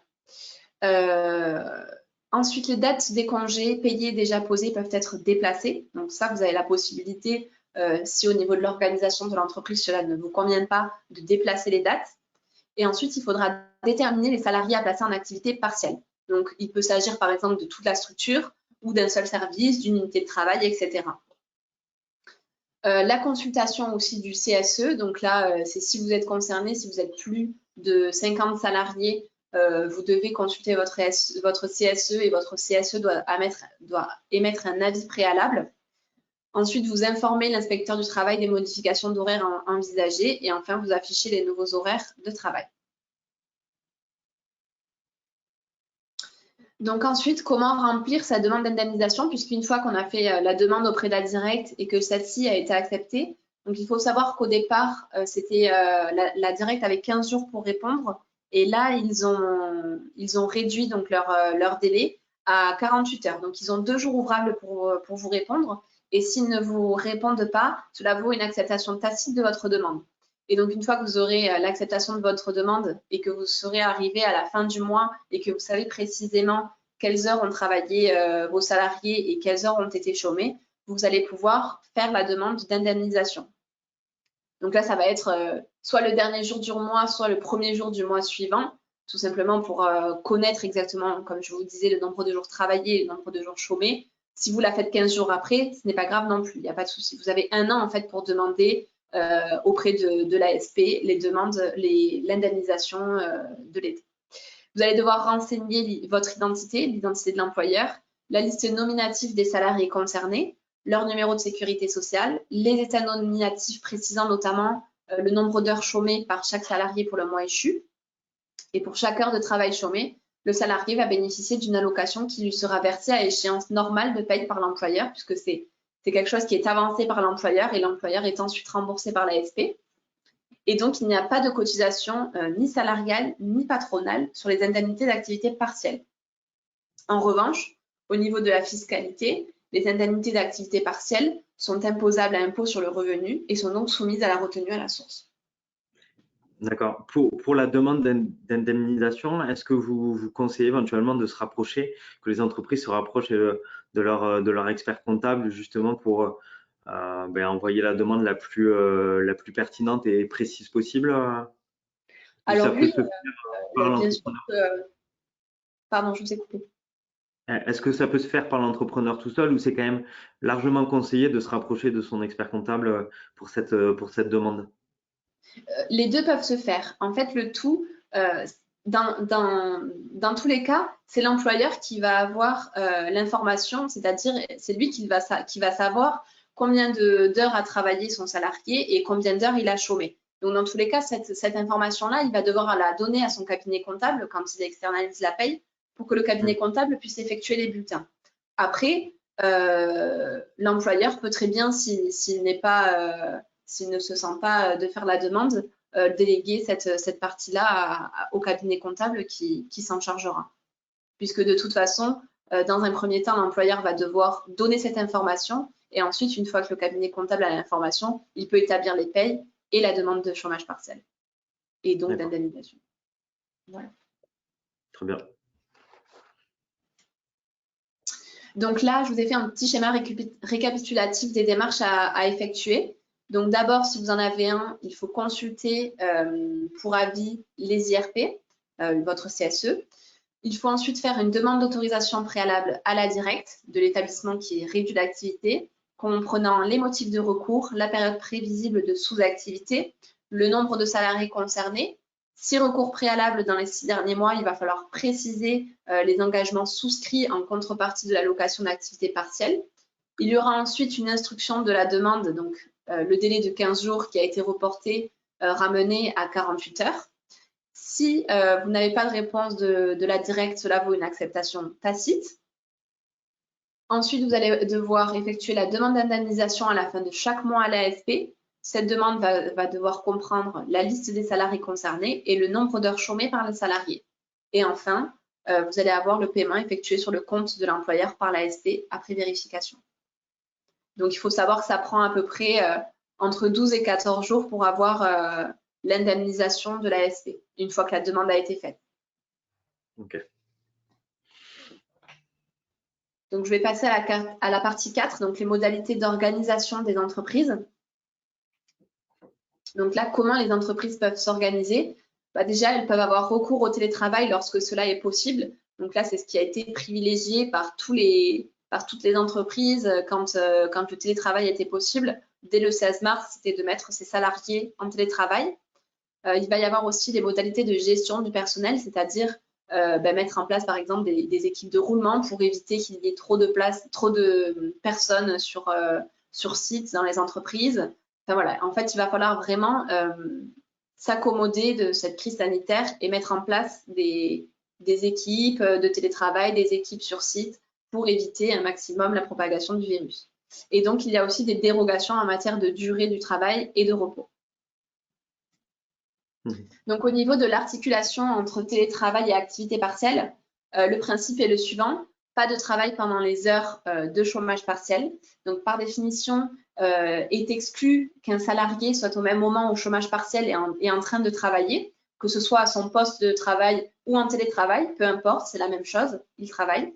Speaker 4: Ensuite, les dates des congés payés déjà posés peuvent être déplacées. Donc ça, vous avez la possibilité, si au niveau de l'organisation de l'entreprise, cela ne vous convient pas, de déplacer les dates. Et ensuite, il faudra déterminer les salariés à placer en activité partielle. Donc, il peut s'agir par exemple de toute la structure ou d'un seul service, d'une unité de travail, etc. La consultation aussi du CSE. Donc là, c'est si vous êtes concerné, si vous êtes plus de 50 salariés, vous devez consulter votre CSE et votre CSE doit émettre un avis préalable. Ensuite, vous informez l'inspecteur du travail des modifications d'horaires envisagées et enfin, vous affichez les nouveaux horaires de travail. Donc ensuite, comment remplir sa demande d'indemnisation, puisqu'une fois qu'on a fait la demande auprès de la directe et que celle-ci a été acceptée, donc il faut savoir qu'au départ, la directe avait 15 jours pour répondre, et là, ils ont réduit donc leur délai à 48 heures. Donc ils ont 2 jours ouvrables pour vous répondre, et s'ils ne vous répondent pas, cela vaut une acceptation tacite de votre demande. Et donc, une fois que vous aurez l'acceptation de votre demande et que vous serez arrivé à la fin du mois et que vous savez précisément quelles heures ont travaillé vos salariés et quelles heures ont été chômés, vous allez pouvoir faire la demande d'indemnisation. Donc là, ça va être soit le dernier jour du mois, soit le premier jour du mois suivant, tout simplement pour connaître exactement, comme je vous disais, le nombre de jours travaillés et le nombre de jours chômés. Si vous la faites 15 jours après, ce n'est pas grave non plus, il n'y a pas de souci. Vous avez 1 an en fait pour demander auprès de l'ASP l'indemnisation de l'été. Vous allez devoir renseigner votre identité, l'identité de l'employeur, la liste nominative des salariés concernés, leur numéro de sécurité sociale, les états nominatifs précisant notamment le nombre d'heures chômées par chaque salarié pour le mois échu. Et pour chaque heure de travail chômée, le salarié va bénéficier d'une allocation qui lui sera versée à échéance normale de paye par l'employeur, puisque c'est quelque chose qui est avancé par l'employeur et l'employeur est ensuite remboursé par l'ASP. Et donc, il n'y a pas de cotisation ni salariale ni patronale sur les indemnités d'activité partielle. En revanche, au niveau de la fiscalité, les indemnités d'activité partielle sont imposables à impôt sur le revenu et sont donc soumises à la retenue à la source.
Speaker 2: D'accord. Pour la demande d'indemnisation, est-ce que vous conseillez éventuellement de se rapprocher, que les entreprises se rapprochent de leur expert comptable justement pour envoyer la demande la plus pertinente et précise possible?
Speaker 4: Alors oui, bien sûr que… Pardon, je vous ai coupé.
Speaker 2: Est-ce que ça peut se faire par l'entrepreneur tout seul ou c'est quand même largement conseillé de se rapprocher de son expert comptable pour cette demande?
Speaker 4: Les deux peuvent se faire. En fait, le tout, dans tous les cas, c'est l'employeur qui va avoir l'information, c'est-à-dire c'est lui qui va savoir combien d'heures a travaillé son salarié et combien d'heures il a chômé. Donc, dans tous les cas, cette information-là, il va devoir la donner à son cabinet comptable quand il externalise la paye pour que le cabinet comptable puisse effectuer les bulletins. Après, l'employeur peut très bien, s'il ne se sent pas de faire la demande, déléguer cette partie-là au cabinet comptable qui s'en chargera. Puisque de toute façon, dans un premier temps, l'employeur va devoir donner cette information et ensuite, une fois que le cabinet comptable a l'information, il peut établir les payes et la demande de chômage partiel et donc d'indemnisation. Voilà.
Speaker 2: Très bien.
Speaker 4: Donc là, je vous ai fait un petit schéma récapitulatif des démarches à effectuer. Donc d'abord, si vous en avez un, il faut consulter pour avis les IRP, votre CSE. Il faut ensuite faire une demande d'autorisation préalable à la directe de l'établissement qui est réduit d'activité, comprenant les motifs de recours, la période prévisible de sous-activité, le nombre de salariés concernés. Si recours préalable dans les 6 derniers mois, il va falloir préciser les engagements souscrits en contrepartie de l'allocation d'activité partielle. Il y aura ensuite une instruction de la demande, donc le délai de 15 jours qui a été reporté, ramené à 48 heures. Si vous n'avez pas de réponse de la directe, cela vaut une acceptation tacite. Ensuite, vous allez devoir effectuer la demande d'indemnisation à la fin de chaque mois à l'ASP. Cette demande va devoir comprendre la liste des salariés concernés et le nombre d'heures chômées par les salariés. Et enfin, vous allez avoir le paiement effectué sur le compte de l'employeur par l'ASP après vérification. Donc, il faut savoir que ça prend à peu près entre 12 et 14 jours pour avoir l'indemnisation de l'ASP, une fois que la demande a été faite.
Speaker 2: Ok.
Speaker 4: Donc, je vais passer à la partie 4, donc les modalités d'organisation des entreprises. Donc là, comment les entreprises peuvent s'organiser? Déjà, elles peuvent avoir recours au télétravail lorsque cela est possible. Donc là, c'est ce qui a été privilégié par toutes les entreprises quand le télétravail était possible. Dès le 16 mars, c'était de mettre ses salariés en télétravail. Il va y avoir aussi des modalités de gestion du personnel, c'est-à-dire mettre en place, par exemple, des équipes de roulement pour éviter qu'il y ait trop de personnes sur site dans les entreprises. Enfin, voilà. En fait, il va falloir vraiment s'accommoder de cette crise sanitaire et mettre en place des des équipes de télétravail, des équipes sur site, pour éviter un maximum la propagation du virus. Et donc, il y a aussi des dérogations en matière de durée du travail et de repos. Donc, au niveau de l'articulation entre télétravail et activité partielle, le principe est le suivant. Pas de travail pendant les heures de chômage partiel. Donc, par définition, est exclu qu'un salarié soit au même moment au chômage partiel et en train de travailler, que ce soit à son poste de travail ou en télétravail, peu importe, c'est la même chose, il travaille.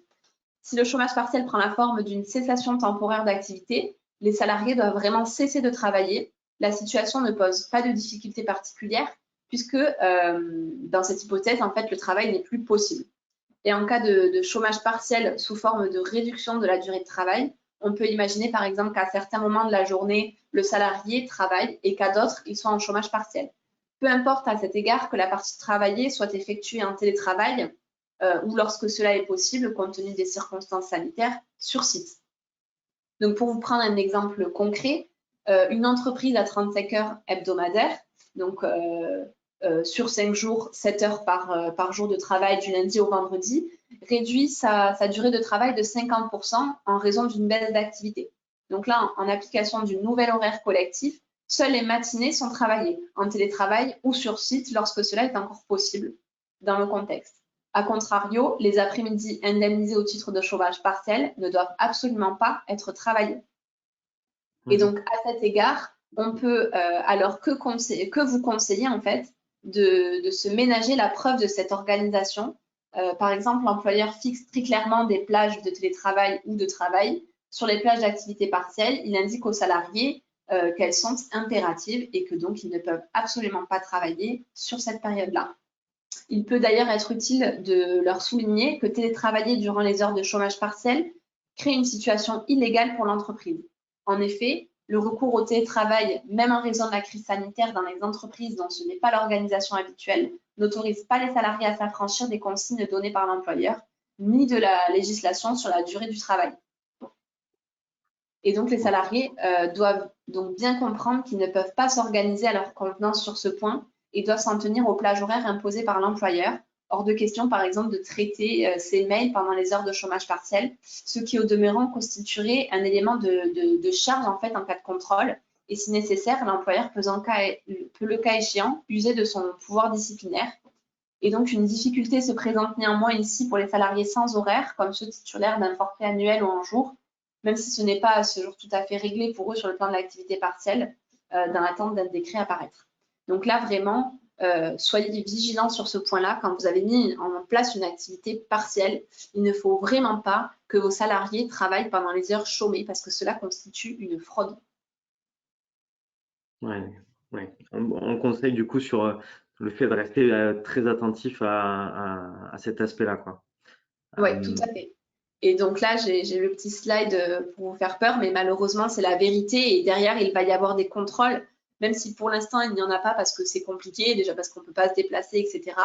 Speaker 4: Si le chômage partiel prend la forme d'une cessation temporaire d'activité, les salariés doivent vraiment cesser de travailler. La situation ne pose pas de difficultés particulières puisque dans cette hypothèse, en fait, le travail n'est plus possible. Et en cas de chômage partiel sous forme de réduction de la durée de travail, on peut imaginer par exemple qu'à certains moments de la journée, le salarié travaille et qu'à d'autres, il soit en chômage partiel. Peu importe à cet égard que la partie travaillée soit effectuée en télétravail ou lorsque cela est possible compte tenu des circonstances sanitaires sur site. Donc pour vous prendre un exemple concret, une entreprise à 35 heures hebdomadaires, donc sur 5 jours, 7 heures par jour de travail du lundi au vendredi, réduit sa durée de travail de 50% en raison d'une baisse d'activité. Donc là, en application du nouvel horaire collectif, seules les matinées sont travaillées en télétravail ou sur site lorsque cela est encore possible dans le contexte. A contrario, les après-midi indemnisés au titre de chômage partiel ne doivent absolument pas être travaillés. Et donc, à cet égard, on peut, alors que vous conseillez en fait, de se ménager la preuve de cette organisation. Par exemple, l'employeur fixe très clairement des plages de télétravail ou de travail. Sur les plages d'activité partielle, il indique aux salariés qu'elles sont impératives et que donc ils ne peuvent absolument pas travailler sur cette période-là. Il peut d'ailleurs être utile de leur souligner que télétravailler durant les heures de chômage partiel crée une situation illégale pour l'entreprise. En effet, le recours au télétravail, même en raison de la crise sanitaire dans les entreprises dont ce n'est pas l'organisation habituelle, n'autorise pas les salariés à s'affranchir des consignes données par l'employeur, ni de la législation sur la durée du travail. Et donc, les salariés doivent donc bien comprendre qu'ils ne peuvent pas s'organiser à leur convenance sur ce point et doivent s'en tenir aux plages horaires imposées par l'employeur. Hors de question, par exemple, de traiter ces mails pendant les heures de chômage partiel, ce qui, au demeurant, constituerait un élément de charge en fait en cas de contrôle. Et si nécessaire, l'employeur peut, le cas échéant, user de son pouvoir disciplinaire. Et donc, une difficulté se présente néanmoins ici pour les salariés sans horaire, comme ceux titulaires d'un forfait annuel ou en jour, même si ce n'est pas à ce jour tout à fait réglé pour eux sur le plan de l'activité partielle, dans l'attente d'un décret à paraître. Donc là, vraiment, soyez vigilants sur ce point-là. Quand vous avez mis en place une activité partielle, il ne faut vraiment pas que vos salariés travaillent pendant les heures chômées parce que cela constitue une fraude.
Speaker 2: Ouais. On conseille du coup sur le fait de rester très attentif à cet aspect-là, quoi.
Speaker 4: Oui, tout à fait. Et donc là, j'ai le petit slide pour vous faire peur, mais malheureusement, c'est la vérité. Et derrière, il va y avoir des contrôles, même si pour l'instant, il n'y en a pas parce que c'est compliqué, déjà parce qu'on ne peut pas se déplacer, etc.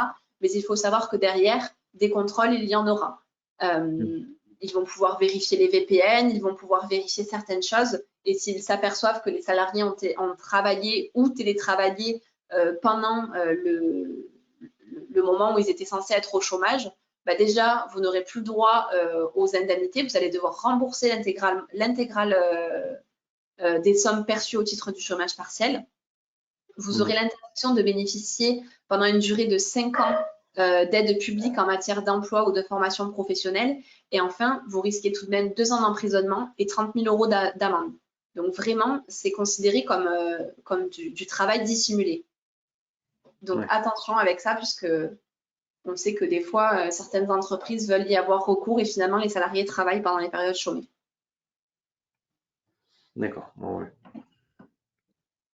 Speaker 4: Mais il faut savoir que derrière, des contrôles, il y en aura. Ils vont pouvoir vérifier les VPN, ils vont pouvoir vérifier certaines choses. Et s'ils s'aperçoivent que les salariés ont travaillé ou télétravaillé pendant le moment où ils étaient censés être au chômage, bah déjà, vous n'aurez plus droit aux indemnités. Vous allez devoir rembourser l'intégrale des sommes perçues au titre du chômage partiel. Vous aurez l'interdiction de bénéficier pendant une durée de 5 ans d'aide publique en matière d'emploi ou de formation professionnelle. Et enfin, vous risquez tout de même 2 ans d'emprisonnement et 30 000 € d'amende. Donc vraiment, c'est considéré comme du travail dissimulé. Donc attention avec ça, puisque on sait que des fois, certaines entreprises veulent y avoir recours et finalement, les salariés travaillent pendant les périodes chômées.
Speaker 2: D'accord. Bon, ouais.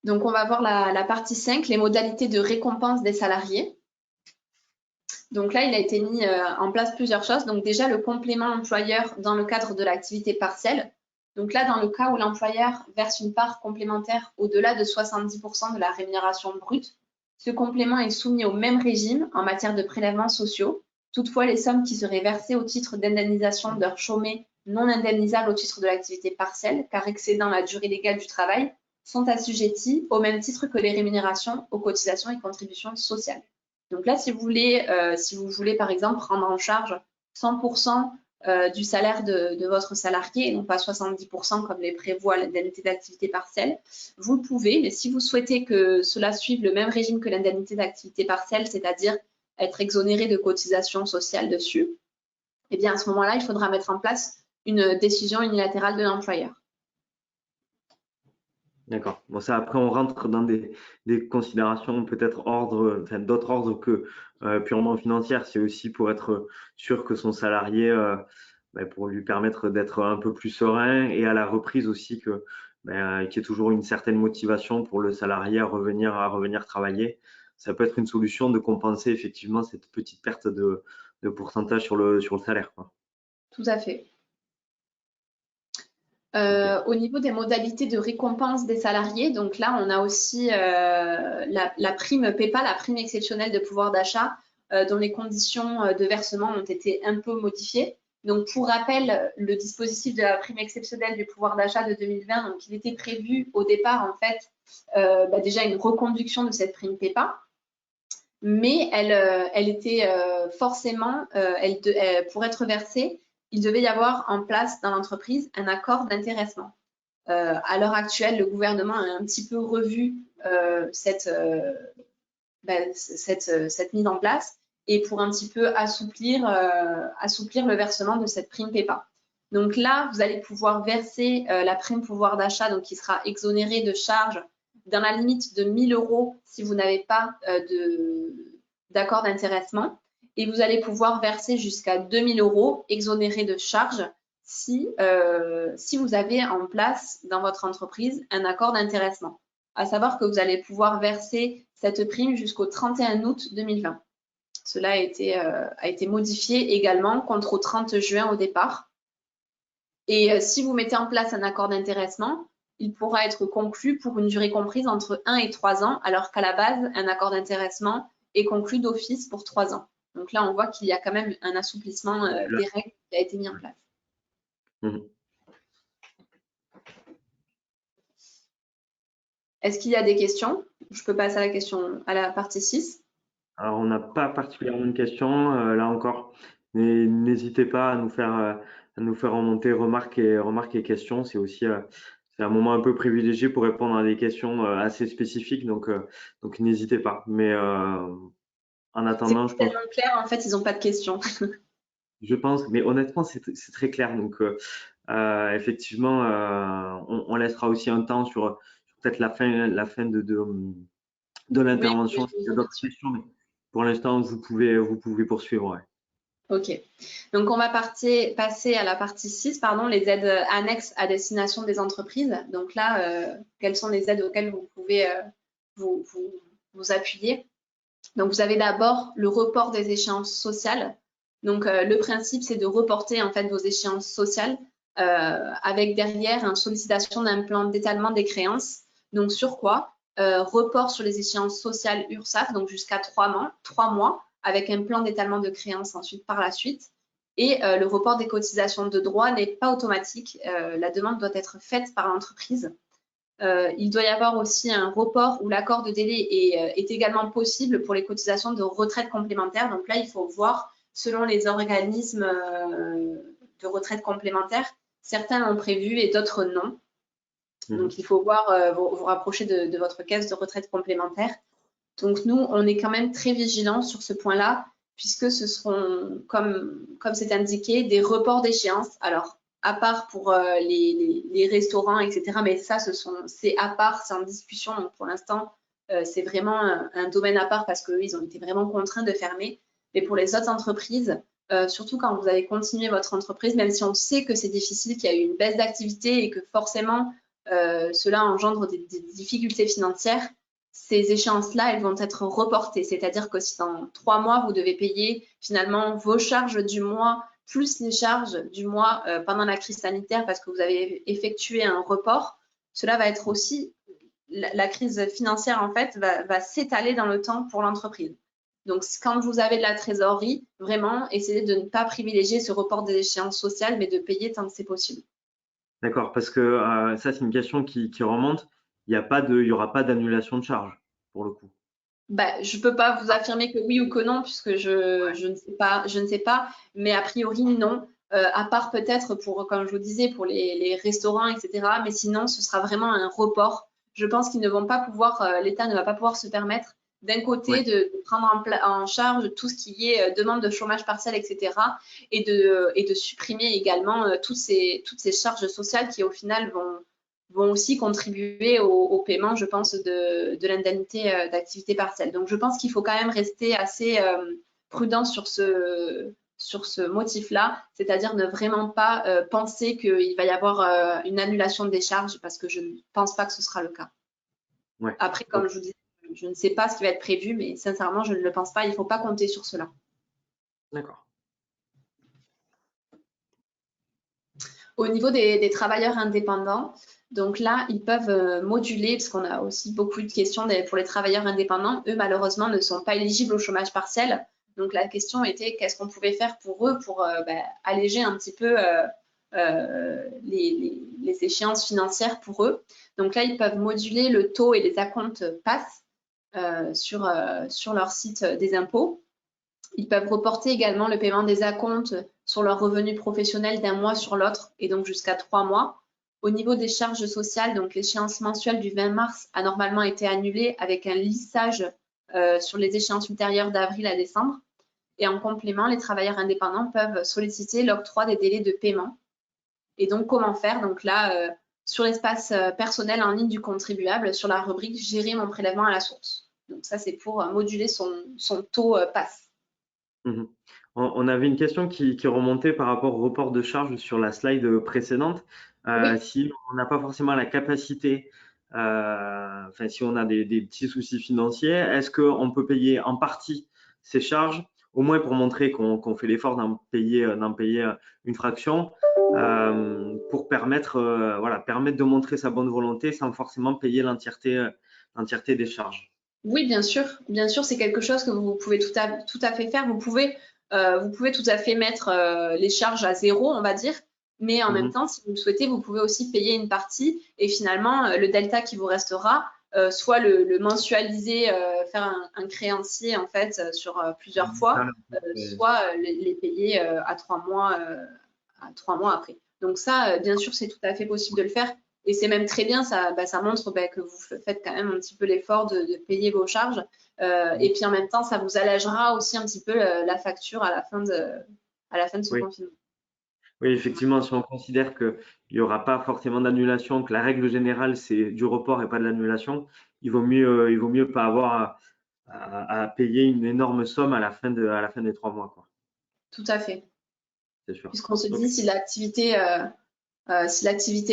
Speaker 4: Donc, on va voir la partie 5, les modalités de récompense des salariés. Donc là, il a été mis en place plusieurs choses. Donc déjà, le complément employeur dans le cadre de l'activité partielle. Donc là, dans le cas où l'employeur verse une part complémentaire au-delà de 70% de la rémunération brute, ce complément est soumis au même régime en matière de prélèvements sociaux. Toutefois, les sommes qui seraient versées au titre d'indemnisation d'heures chômées non indemnisables au titre de l'activité partielle, car excédant la durée légale du travail, sont assujetties au même titre que les rémunérations aux cotisations et contributions sociales. Donc là, si vous voulez par exemple prendre en charge 100% du salaire de votre salarié et non pas 70% comme les prévoit l'indemnité d'activité partielle, vous le pouvez, mais si vous souhaitez que cela suive le même régime que l'indemnité d'activité partielle, c'est-à-dire être exonéré de cotisations sociales dessus, eh bien à ce moment-là, il faudra mettre en place une décision unilatérale de l'employeur.
Speaker 2: D'accord. Bon, ça, après, on rentre dans des considérations peut-être d'autres ordres que purement financières. C'est aussi pour être sûr que son salarié, pour lui permettre d'être un peu plus serein et à la reprise aussi qu'il y ait toujours une certaine motivation pour le salarié à revenir travailler. Ça peut être une solution de compenser effectivement cette petite perte de pourcentage sur le salaire, quoi.
Speaker 4: Tout à fait.
Speaker 2: Ok.
Speaker 4: Au niveau des modalités de récompense des salariés, donc là, on a aussi la prime PEPA, la prime exceptionnelle de pouvoir d'achat, dont les conditions de versement ont été un peu modifiées. Donc, pour rappel, le dispositif de la prime exceptionnelle du pouvoir d'achat de 2020, donc il était prévu au départ, en fait, déjà une reconduction de cette prime PEPA, mais elle était forcément, pour être versée, il devait y avoir en place dans l'entreprise un accord d'intéressement. À l'heure actuelle, le gouvernement a un petit peu revu cette mise en place et pour un petit peu assouplir le versement de cette prime PEPA. Donc là, vous allez pouvoir verser la prime pouvoir d'achat, donc qui sera exonérée de charges dans la limite de 1 000 € si vous n'avez pas d'accord d'intéressement. Et vous allez pouvoir verser jusqu'à 2 000 € exonérés de charges si vous avez en place dans votre entreprise un accord d'intéressement. À savoir que vous allez pouvoir verser cette prime jusqu'au 31 août 2020. Cela a été modifié également contre au 30 juin au départ. Et si vous mettez en place un accord d'intéressement, il pourra être conclu pour une durée comprise entre 1 et 3 ans, alors qu'à la base, un accord d'intéressement est conclu d'office pour 3 ans. Donc là, on voit qu'il y a quand même un assouplissement des règles qui a été mis en place.
Speaker 2: Mmh.
Speaker 4: Est-ce qu'il y a des questions? Je peux passer à la partie 6.
Speaker 2: Alors, on n'a pas particulièrement de questions là encore, mais n'hésitez pas à nous faire remonter remarques et questions. C'est aussi c'est un moment un peu privilégié pour répondre à des questions assez spécifiques, donc n'hésitez pas. Mais en attendant,
Speaker 4: C'est tellement clair, en fait, ils n'ont pas de questions.
Speaker 2: mais honnêtement, c'est très clair. Donc effectivement, on laissera aussi un temps sur peut-être la fin de l'intervention.
Speaker 4: Oui,
Speaker 2: Il y a d'autres questions, mais pour l'instant, vous pouvez poursuivre. Ouais.
Speaker 4: Ok. Donc, on va passer à la partie 6, pardon, les aides annexes à destination des entreprises. Donc là, quelles sont les aides auxquelles vous pouvez vous appuyer? Donc, vous avez d'abord le report des échéances sociales. Donc, le principe, c'est de reporter en fait vos échéances sociales avec derrière une sollicitation d'un plan d'étalement des créances. Donc, sur quoi? Report sur les échéances sociales URSSAF, donc jusqu'à 3 mois, avec un plan d'étalement de créances ensuite par la suite. Et le report des cotisations de droit n'est pas automatique. La demande doit être faite par l'entreprise. Il doit y avoir aussi un report où l'accord de délai est également possible pour les cotisations de retraite complémentaire. Donc là, il faut voir selon les organismes de retraite complémentaire. Certains l'ont prévu et d'autres non. Donc, il faut voir, vous rapprocher de votre caisse de retraite complémentaire. Donc, nous, on est quand même très vigilants sur ce point-là, puisque ce seront, comme c'est indiqué, des reports d'échéance. Alors, à part pour les restaurants, etc. Mais ça, c'est à part, c'est en discussion. Donc, pour l'instant, c'est vraiment un domaine à part parce qu'eux, ils ont été vraiment contraints de fermer. Mais pour les autres entreprises, surtout quand vous avez continué votre entreprise, même si on sait que c'est difficile, qu'il y a eu une baisse d'activité et que forcément, cela engendre des difficultés financières, ces échéances-là, elles vont être reportées. C'est-à-dire que si dans 3 mois, vous devez payer finalement vos charges du mois plus les charges du mois pendant la crise sanitaire parce que vous avez effectué un report, cela va être aussi, la crise financière en fait va s'étaler dans le temps pour l'entreprise. Donc, quand vous avez de la trésorerie, vraiment, essayez de ne pas privilégier ce report des échéances sociales, mais de payer tant que c'est possible.
Speaker 2: D'accord, parce que ça, c'est une question qui remonte. Il y aura pas d'annulation de charge pour le coup.
Speaker 4: Je ne peux pas vous affirmer que oui ou que non, puisque je ne sais pas, mais a priori, non. À part peut-être pour, comme je vous disais, pour les restaurants, etc. Mais sinon, ce sera vraiment un report. Je pense qu'ils ne vont pas pouvoir, l'État ne va pas pouvoir se permettre d'un côté de prendre en charge tout ce qui est demande de chômage partiel, etc. et de supprimer également toutes ces charges sociales qui, au final, vont aussi contribuer au paiement, je pense, de l'indemnité d'activité partielle. Donc, je pense qu'il faut quand même rester assez prudent sur ce motif-là, c'est-à-dire ne vraiment pas penser qu'il va y avoir une annulation des charges, parce que je ne pense pas que ce sera le cas.
Speaker 2: Ouais.
Speaker 4: Après, comme je vous dis, je ne sais pas ce qui va être prévu, mais sincèrement, je ne le pense pas. Il ne faut pas compter sur cela.
Speaker 2: D'accord.
Speaker 4: Au niveau des travailleurs indépendants, donc là, ils peuvent moduler, parce qu'on a aussi beaucoup de questions pour les travailleurs indépendants. Eux, malheureusement, ne sont pas éligibles au chômage partiel. Donc la question était qu'est-ce qu'on pouvait faire pour eux pour alléger un petit peu les échéances financières pour eux. Donc là, ils peuvent moduler le taux et les acomptes PASS sur leur site des impôts. Ils peuvent reporter également le paiement des acomptes sur leur revenu professionnel d'un mois sur l'autre et donc jusqu'à 3 mois. Au niveau des charges sociales, donc l'échéance mensuelle du 20 mars a normalement été annulée avec un lissage sur les échéances ultérieures d'avril à décembre. Et en complément, les travailleurs indépendants peuvent solliciter l'octroi des délais de paiement. Et donc, comment faire? Donc là, sur l'espace personnel en ligne du contribuable, sur la rubrique « Gérer mon prélèvement à la source ». Donc ça, c'est pour moduler son taux PASS.
Speaker 2: Mmh. On avait une question qui remontait par rapport au report de charges sur la slide précédente.
Speaker 4: Oui.
Speaker 2: Si on n'a pas forcément la capacité, enfin si on a des petits soucis financiers, est-ce qu'on peut payer en partie ces charges, au moins pour montrer qu'on fait l'effort d'en payer une fraction, pour permettre de montrer sa bonne volonté sans forcément payer l'entièreté des charges?
Speaker 4: Oui, bien sûr, c'est quelque chose que vous pouvez tout à fait faire. Vous pouvez tout à fait mettre les charges à zéro, on va dire, mais en même temps, si vous le souhaitez, vous pouvez aussi payer une partie et finalement, le delta qui vous restera, soit le mensualiser, faire un créancier en fait sur plusieurs fois, soit les payer à 3 mois après. Donc ça, bien sûr, c'est tout à fait possible de le faire. Et c'est même très bien, ça montre que vous faites quand même un petit peu l'effort de payer vos charges. Et puis en même temps, ça vous allégera aussi un petit peu la facture à la fin de ce confinement.
Speaker 2: Oui, effectivement, si on considère qu'il n'y aura pas forcément d'annulation, que la règle générale, c'est du report et pas de l'annulation, il vaut mieux pas avoir à payer une énorme somme à la fin des 3 mois, quoi.
Speaker 4: Tout à fait.
Speaker 2: C'est sûr.
Speaker 4: Puisqu'on se dit, si l'activité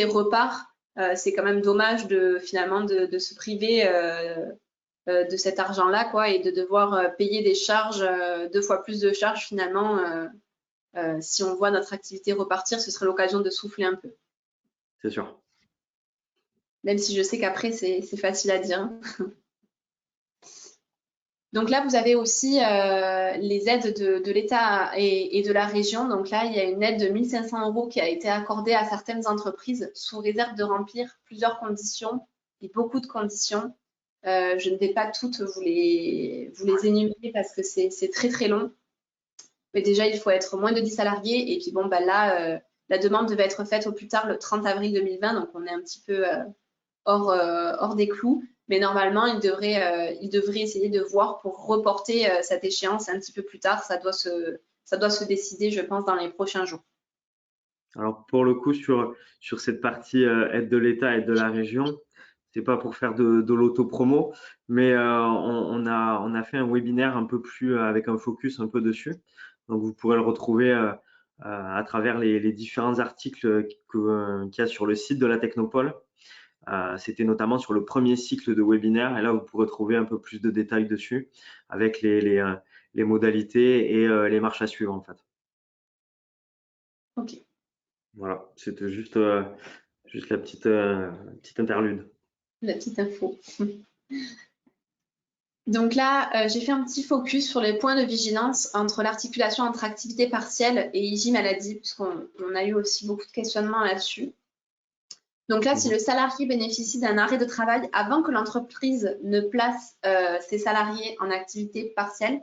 Speaker 4: repart, c'est quand même dommage finalement de se priver de cet argent-là, quoi, et de devoir payer des charges, 2 fois plus de charges finalement. Si on voit notre activité repartir, ce serait l'occasion de souffler un peu.
Speaker 2: C'est sûr.
Speaker 4: Même si je sais qu'après, c'est facile à dire. Donc là, vous avez aussi les aides de l'État et de la région. Donc là, il y a une aide de 1 500 € qui a été accordée à certaines entreprises sous réserve de remplir plusieurs conditions et beaucoup de conditions. Je ne vais pas toutes vous les énumérer parce que c'est très, très long. Mais déjà, il faut être moins de 10 salariés. Et puis bon, là, la demande devait être faite au plus tard le 30 avril 2020. Donc, on est un petit peu hors des clous. Mais normalement, il devrait essayer de voir pour reporter cette échéance un petit peu plus tard. Ça doit se décider, je pense, dans les prochains jours.
Speaker 2: Alors, pour le coup, sur cette partie aide de l'État et de la région, c'est pas pour faire de l'auto-promo, mais on a fait un webinaire un peu plus avec un focus un peu dessus. Donc, vous pourrez le retrouver à travers les différents articles qu'il y a sur le site de la Technopole. C'était notamment sur le premier cycle de webinaire, et là, vous pourrez trouver un peu plus de détails dessus avec les modalités et les marches à suivre, en fait.
Speaker 4: Ok.
Speaker 2: Voilà, c'était juste la petite interlude.
Speaker 4: La petite info. Donc là, j'ai fait un petit focus sur les points de vigilance entre l'articulation entre activité partielle et IJ maladie, puisqu'on a eu aussi beaucoup de questionnements là-dessus. Donc là, si le salarié bénéficie d'un arrêt de travail avant que l'entreprise ne place ses salariés en activité partielle,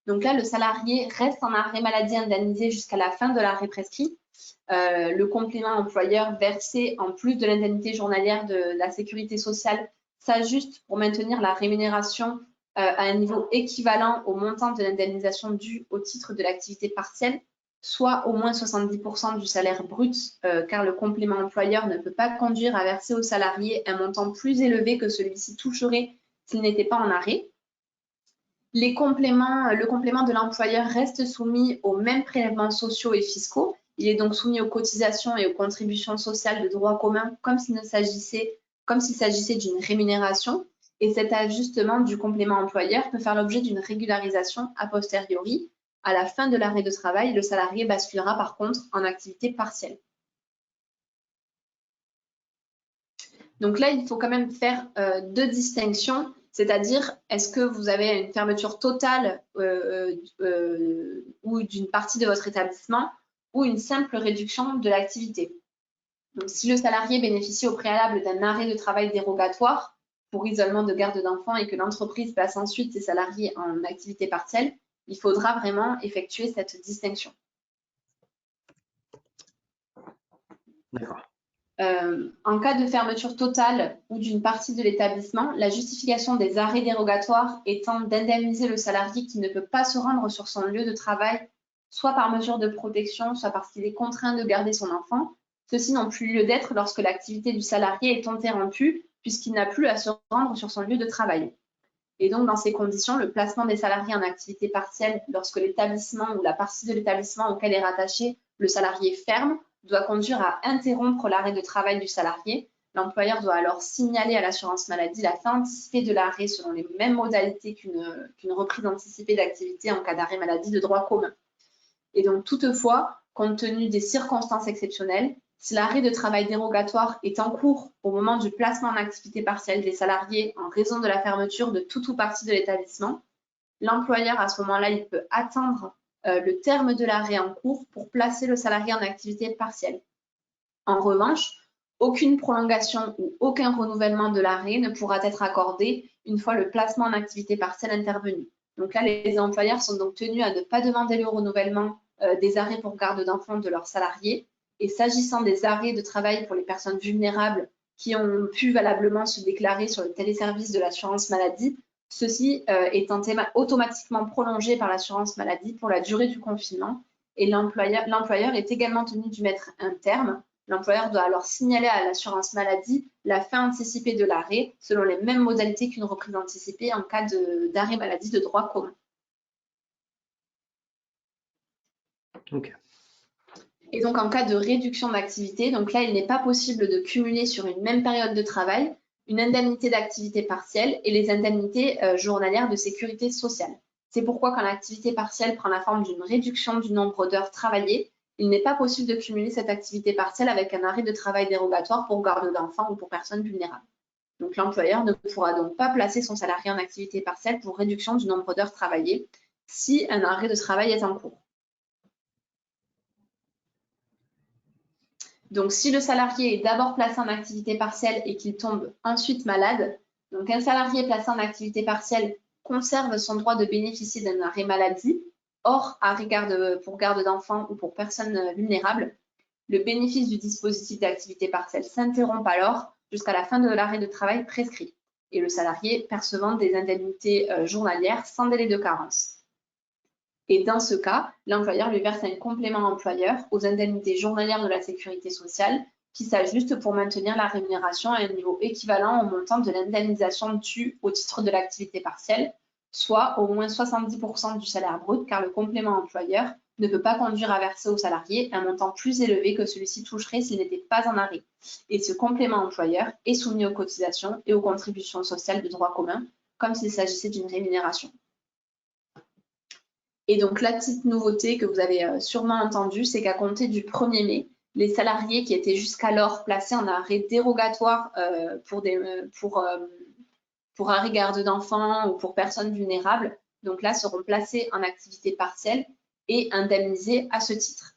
Speaker 4: donc là, le salarié reste en arrêt maladie indemnisé jusqu'à la fin de l'arrêt prescrit. Le complément employeur versé en plus de l'indemnité journalière de la sécurité sociale s'ajuste pour maintenir la rémunération à un niveau équivalent au montant de l'indemnisation due au titre de l'activité partielle, soit au moins 70% du salaire brut, car le complément employeur ne peut pas conduire à verser au salarié un montant plus élevé que celui-ci toucherait s'il n'était pas en arrêt. Le complément de l'employeur reste soumis aux mêmes prélèvements sociaux et fiscaux. Il est donc soumis aux cotisations et aux contributions sociales de droit commun comme s'il s'agissait d'une rémunération. Et cet ajustement du complément employeur peut faire l'objet d'une régularisation a posteriori. À la fin de l'arrêt de travail, le salarié basculera par contre en activité partielle. Donc là, il faut quand même faire deux distinctions. C'est-à-dire, est-ce que vous avez une fermeture totale ou d'une partie de votre établissement ou une simple réduction de l'activité. Donc, si le salarié bénéficie au préalable d'un arrêt de travail dérogatoire pour isolement de garde d'enfants et que l'entreprise place ensuite ses salariés en activité partielle, il faudra vraiment effectuer cette distinction.
Speaker 2: D'accord.
Speaker 4: En cas de fermeture totale ou d'une partie de l'établissement, la justification des arrêts dérogatoires étant d'indemniser le salarié qui ne peut pas se rendre sur son lieu de travail, soit par mesure de protection, soit parce qu'il est contraint de garder son enfant. Ceux-ci n'ont plus lieu d'être lorsque l'activité du salarié est interrompue puisqu'il n'a plus à se rendre sur son lieu de travail. Et donc, dans ces conditions, le placement des salariés en activité partielle lorsque l'établissement ou la partie de l'établissement auquel est rattaché le salarié ferme doit conduire à interrompre l'arrêt de travail du salarié. L'employeur doit alors signaler à l'assurance maladie la fin anticipée de l'arrêt selon les mêmes modalités qu'une reprise anticipée d'activité en cas d'arrêt maladie de droit commun. Et donc, toutefois, compte tenu des circonstances exceptionnelles, si l'arrêt de travail dérogatoire est en cours au moment du placement en activité partielle des salariés en raison de la fermeture de tout ou partie de l'établissement, l'employeur, à ce moment-là, il peut attendre le terme de l'arrêt en cours pour placer le salarié en activité partielle. En revanche, aucune prolongation ou aucun renouvellement de l'arrêt ne pourra être accordé une fois le placement en activité partielle intervenu. Donc là, les employeurs sont donc tenus à ne pas demander le renouvellement des arrêts pour garde d'enfants de leurs salariés. Et s'agissant des arrêts de travail pour les personnes vulnérables qui ont pu valablement se déclarer sur le téléservice de l'assurance maladie, ceci étant automatiquement prolongé par l'assurance maladie pour la durée du confinement. Et l'employeur est également tenu d'y mettre un terme. L'employeur doit alors signaler à l'assurance maladie la fin anticipée de l'arrêt selon les mêmes modalités qu'une reprise anticipée en cas d'arrêt maladie de droit commun.
Speaker 2: Ok.
Speaker 4: Et donc, en cas de réduction d'activité, donc là, il n'est pas possible de cumuler sur une même période de travail une indemnité d'activité partielle et les indemnités journalières de sécurité sociale. C'est pourquoi quand l'activité partielle prend la forme d'une réduction du nombre d'heures travaillées, il n'est pas possible de cumuler cette activité partielle avec un arrêt de travail dérogatoire pour garde d'enfants ou pour personnes vulnérables. Donc, l'employeur ne pourra donc pas placer son salarié en activité partielle pour réduction du nombre d'heures travaillées si un arrêt de travail est en cours. Donc, si le salarié est d'abord placé en activité partielle et qu'il tombe ensuite malade, donc un salarié placé en activité partielle conserve son droit de bénéficier d'un arrêt maladie, hors arrêt pour garde d'enfants ou pour personnes vulnérables. Le bénéfice du dispositif d'activité partielle s'interrompt alors jusqu'à la fin de l'arrêt de travail prescrit et le salarié percevant des indemnités journalières sans délai de carence. Et dans ce cas, l'employeur lui verse un complément employeur aux indemnités journalières de la sécurité sociale qui s'ajuste pour maintenir la rémunération à un niveau équivalent au montant de l'indemnisation due au titre de l'activité partielle, soit au moins 70% du salaire brut, car le complément employeur ne peut pas conduire à verser au salarié un montant plus élevé que celui-ci toucherait s'il n'était pas en arrêt. Et ce complément employeur est soumis aux cotisations et aux contributions sociales de droit commun, comme s'il s'agissait d'une rémunération. Et donc, la petite nouveauté que vous avez sûrement entendue, c'est qu'à compter du 1er mai, les salariés qui étaient jusqu'alors placés en arrêt dérogatoire pour arrêt garde d'enfants ou pour personnes vulnérables, donc là, seront placés en activité partielle et indemnisés à ce titre.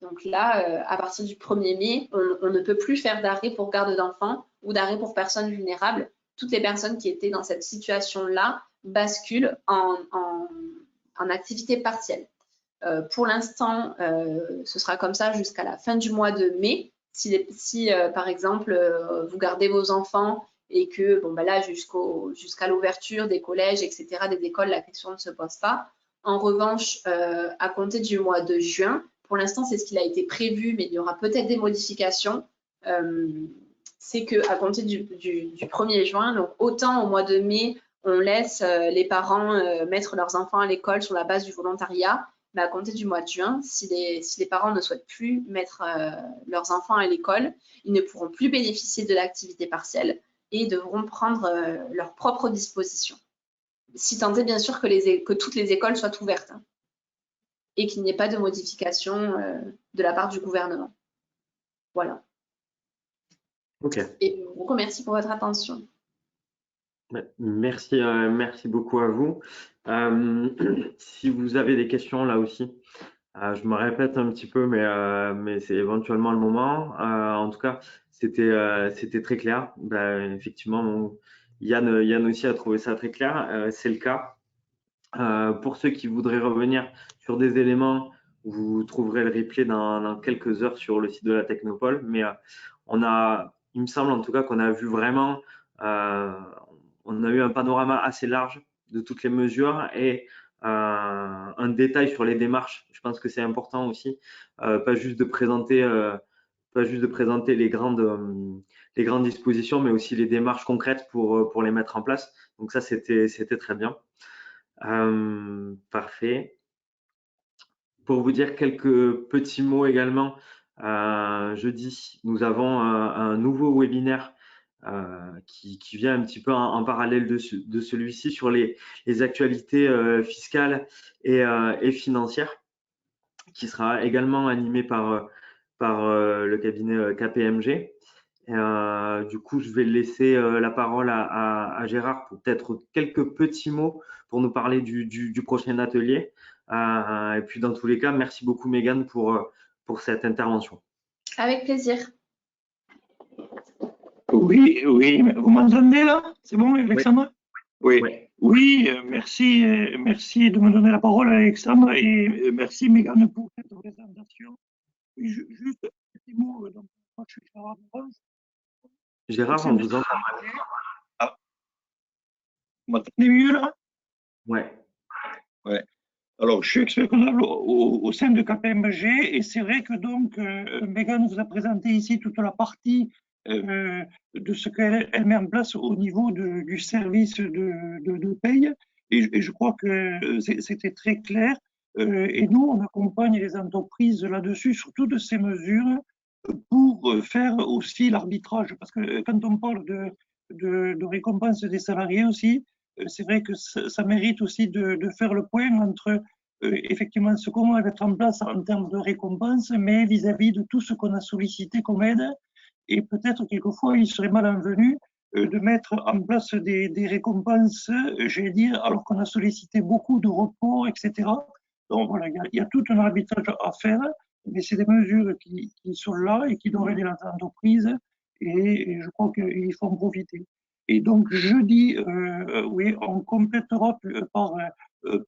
Speaker 4: Donc là, à partir du 1er mai, on ne peut plus faire d'arrêt pour garde d'enfants ou d'arrêt pour personnes vulnérables. Toutes les personnes qui étaient dans cette situation-là basculent en activité partielle. Pour l'instant, ce sera comme ça jusqu'à la fin du mois de mai. Si par exemple, vous gardez vos enfants et que bon, là, jusqu'à l'ouverture des collèges, etc., des écoles, la question ne se pose pas. En revanche, à compter du mois de juin, pour l'instant, c'est ce qu'il a été prévu, mais il y aura peut-être des modifications. C'est qu'à compter du 1er juin, donc autant au mois de mai, on laisse les parents mettre leurs enfants à l'école sur la base du volontariat, mais à compter du mois de juin, si les parents ne souhaitent plus mettre leurs enfants à l'école, ils ne pourront plus bénéficier de l'activité partielle et devront prendre leurs propres dispositions. Si tant est bien sûr que toutes les écoles soient ouvertes, hein, et qu'il n'y ait pas de modification de la part du gouvernement. Voilà.
Speaker 2: Ok.
Speaker 4: Et je vous remercie pour votre attention.
Speaker 2: Merci, merci beaucoup à vous. Si vous avez des questions là aussi, je me répète un petit peu, mais c'est éventuellement le moment. En tout cas, c'était très clair. Effectivement, Yann aussi a trouvé ça très clair. C'est le cas. Pour ceux qui voudraient revenir sur des éléments, vous trouverez le replay dans quelques heures sur le site de la Technopole. Mais il me semble en tout cas qu'on a vu vraiment, on a eu un panorama assez large de toutes les mesures et un détail sur les démarches. Je pense que c'est important aussi, pas juste de présenter les grandes dispositions, mais aussi les démarches concrètes pour les mettre en place. Donc ça, c'était très bien. Parfait. Pour vous dire quelques petits mots également, jeudi, nous avons un nouveau webinaire qui vient un petit peu en parallèle de celui-ci sur les actualités fiscales et financières, qui sera également animé par le cabinet KPMG. Du coup, je vais laisser la parole à Gérard pour peut-être quelques petits mots pour nous parler du prochain atelier. Et puis, dans tous les cas, merci beaucoup, Mégane, pour cette intervention.
Speaker 4: Avec plaisir.
Speaker 5: Oui, vous m'entendez là? C'est bon, Alexandre? Oui. Oui, merci de me donner la parole, Alexandre, et merci, Mégane, pour cette présentation. Juste un petit mot, donc, moi, je suis Gérard Morange.
Speaker 2: Gérard, on vous entend.
Speaker 5: Ah. Vous m'entendez mieux là?
Speaker 2: Ouais.
Speaker 5: Alors, je suis expert comptable au sein de KPMG et c'est vrai que donc Mégane vous a présenté ici toute la partie de ce qu'elle met en place au niveau du service de paye et je crois que c'était très clair. Et nous, on accompagne les entreprises là-dessus sur toutes ces mesures pour faire aussi l'arbitrage. Parce que quand on parle de récompense des salariés aussi, c'est vrai que ça mérite aussi de faire le point entre effectivement ce qu'on va mettre en place en termes de récompense, mais vis-à-vis de tout ce qu'on a sollicité comme aide. Et peut-être quelquefois, il serait malvenu de mettre en place des récompenses, j'allais dire, alors qu'on a sollicité beaucoup de repos, etc. Donc voilà, il y a tout un arbitrage à faire, mais c'est des mesures qui sont là et qui doivent aider les entreprises et je crois qu'il faut en profiter. Et donc jeudi, oui, on complétera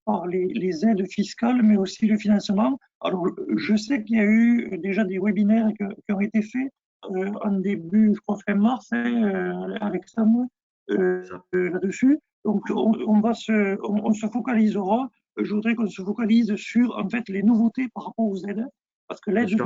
Speaker 5: par les aides fiscales, mais aussi le financement. Alors, je sais qu'il y a eu déjà des webinaires qui ont été faits en début, je crois, fin mars, Alexandre, là-dessus. Donc, on se focalisera. Je voudrais qu'on se focalise sur, en fait, les nouveautés par rapport aux aides, parce que l'aide de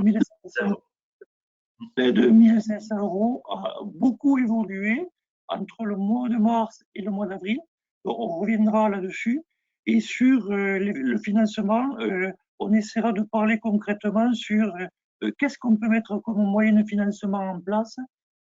Speaker 5: 1500 € a beaucoup évolué entre le mois de mars et le mois d'avril. On reviendra là-dessus. Et sur le financement, on essaiera de parler concrètement sur qu'est-ce qu'on peut mettre comme moyen de financement en place,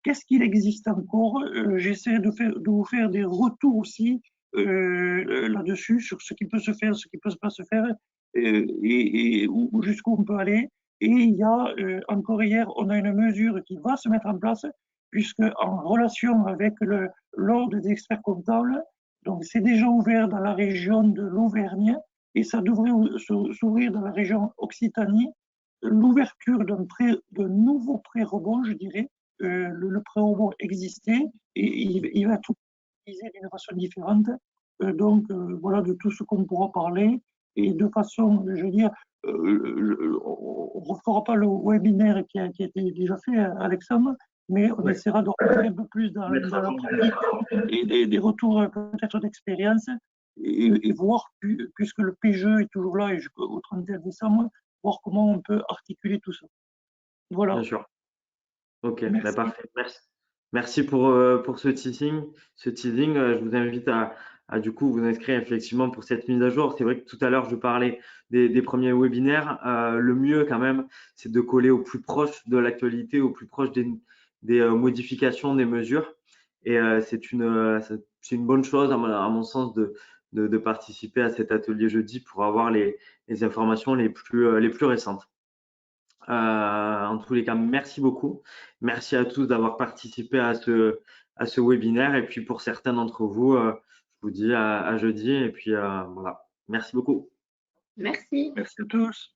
Speaker 5: qu'est-ce qu'il existe encore. J'essaierai de vous faire des retours aussi là-dessus, sur ce qui peut se faire, ce qui ne peut pas se faire, et jusqu'où on peut aller. Et il y a, encore hier, on a une mesure qui va se mettre en place, puisque en relation avec l'ordre des experts comptables, donc c'est déjà ouvert dans la région de l'Auvergne et ça devrait s'ouvrir dans la région Occitanie. l'ouverture d'un nouveau pré-rebond, je dirais. Le pré-rebond existait et il va être utilisé d'une façon différente. Donc, voilà de tout ce qu'on pourra parler et de façon, je veux dire, on ne refera pas le webinaire qui a été déjà fait, Alexandre, mais on essaiera de rentrer un peu plus dans la pratique et des retours peut-être d'expérience et voir, puisque le PGE est toujours là et au 31 décembre, voir comment on peut articuler tout ça. Voilà.
Speaker 2: Bien sûr. Ok,
Speaker 5: Merci.
Speaker 2: parfait. Merci pour ce teasing. Je vous invite à du coup vous inscrire effectivement pour cette mise à jour. C'est vrai que tout à l'heure je parlais des premiers webinaires. Le mieux quand même, c'est de coller au plus proche de l'actualité, au plus proche des modifications, des mesures. Et c'est une bonne chose à mon sens de participer à cet atelier jeudi pour avoir les informations les plus récentes. En tous les cas, merci beaucoup. Merci à tous d'avoir participé à ce webinaire. Et puis pour certains d'entre vous, je vous dis à jeudi. Et puis voilà. Merci beaucoup.
Speaker 4: Merci.
Speaker 5: Merci à tous.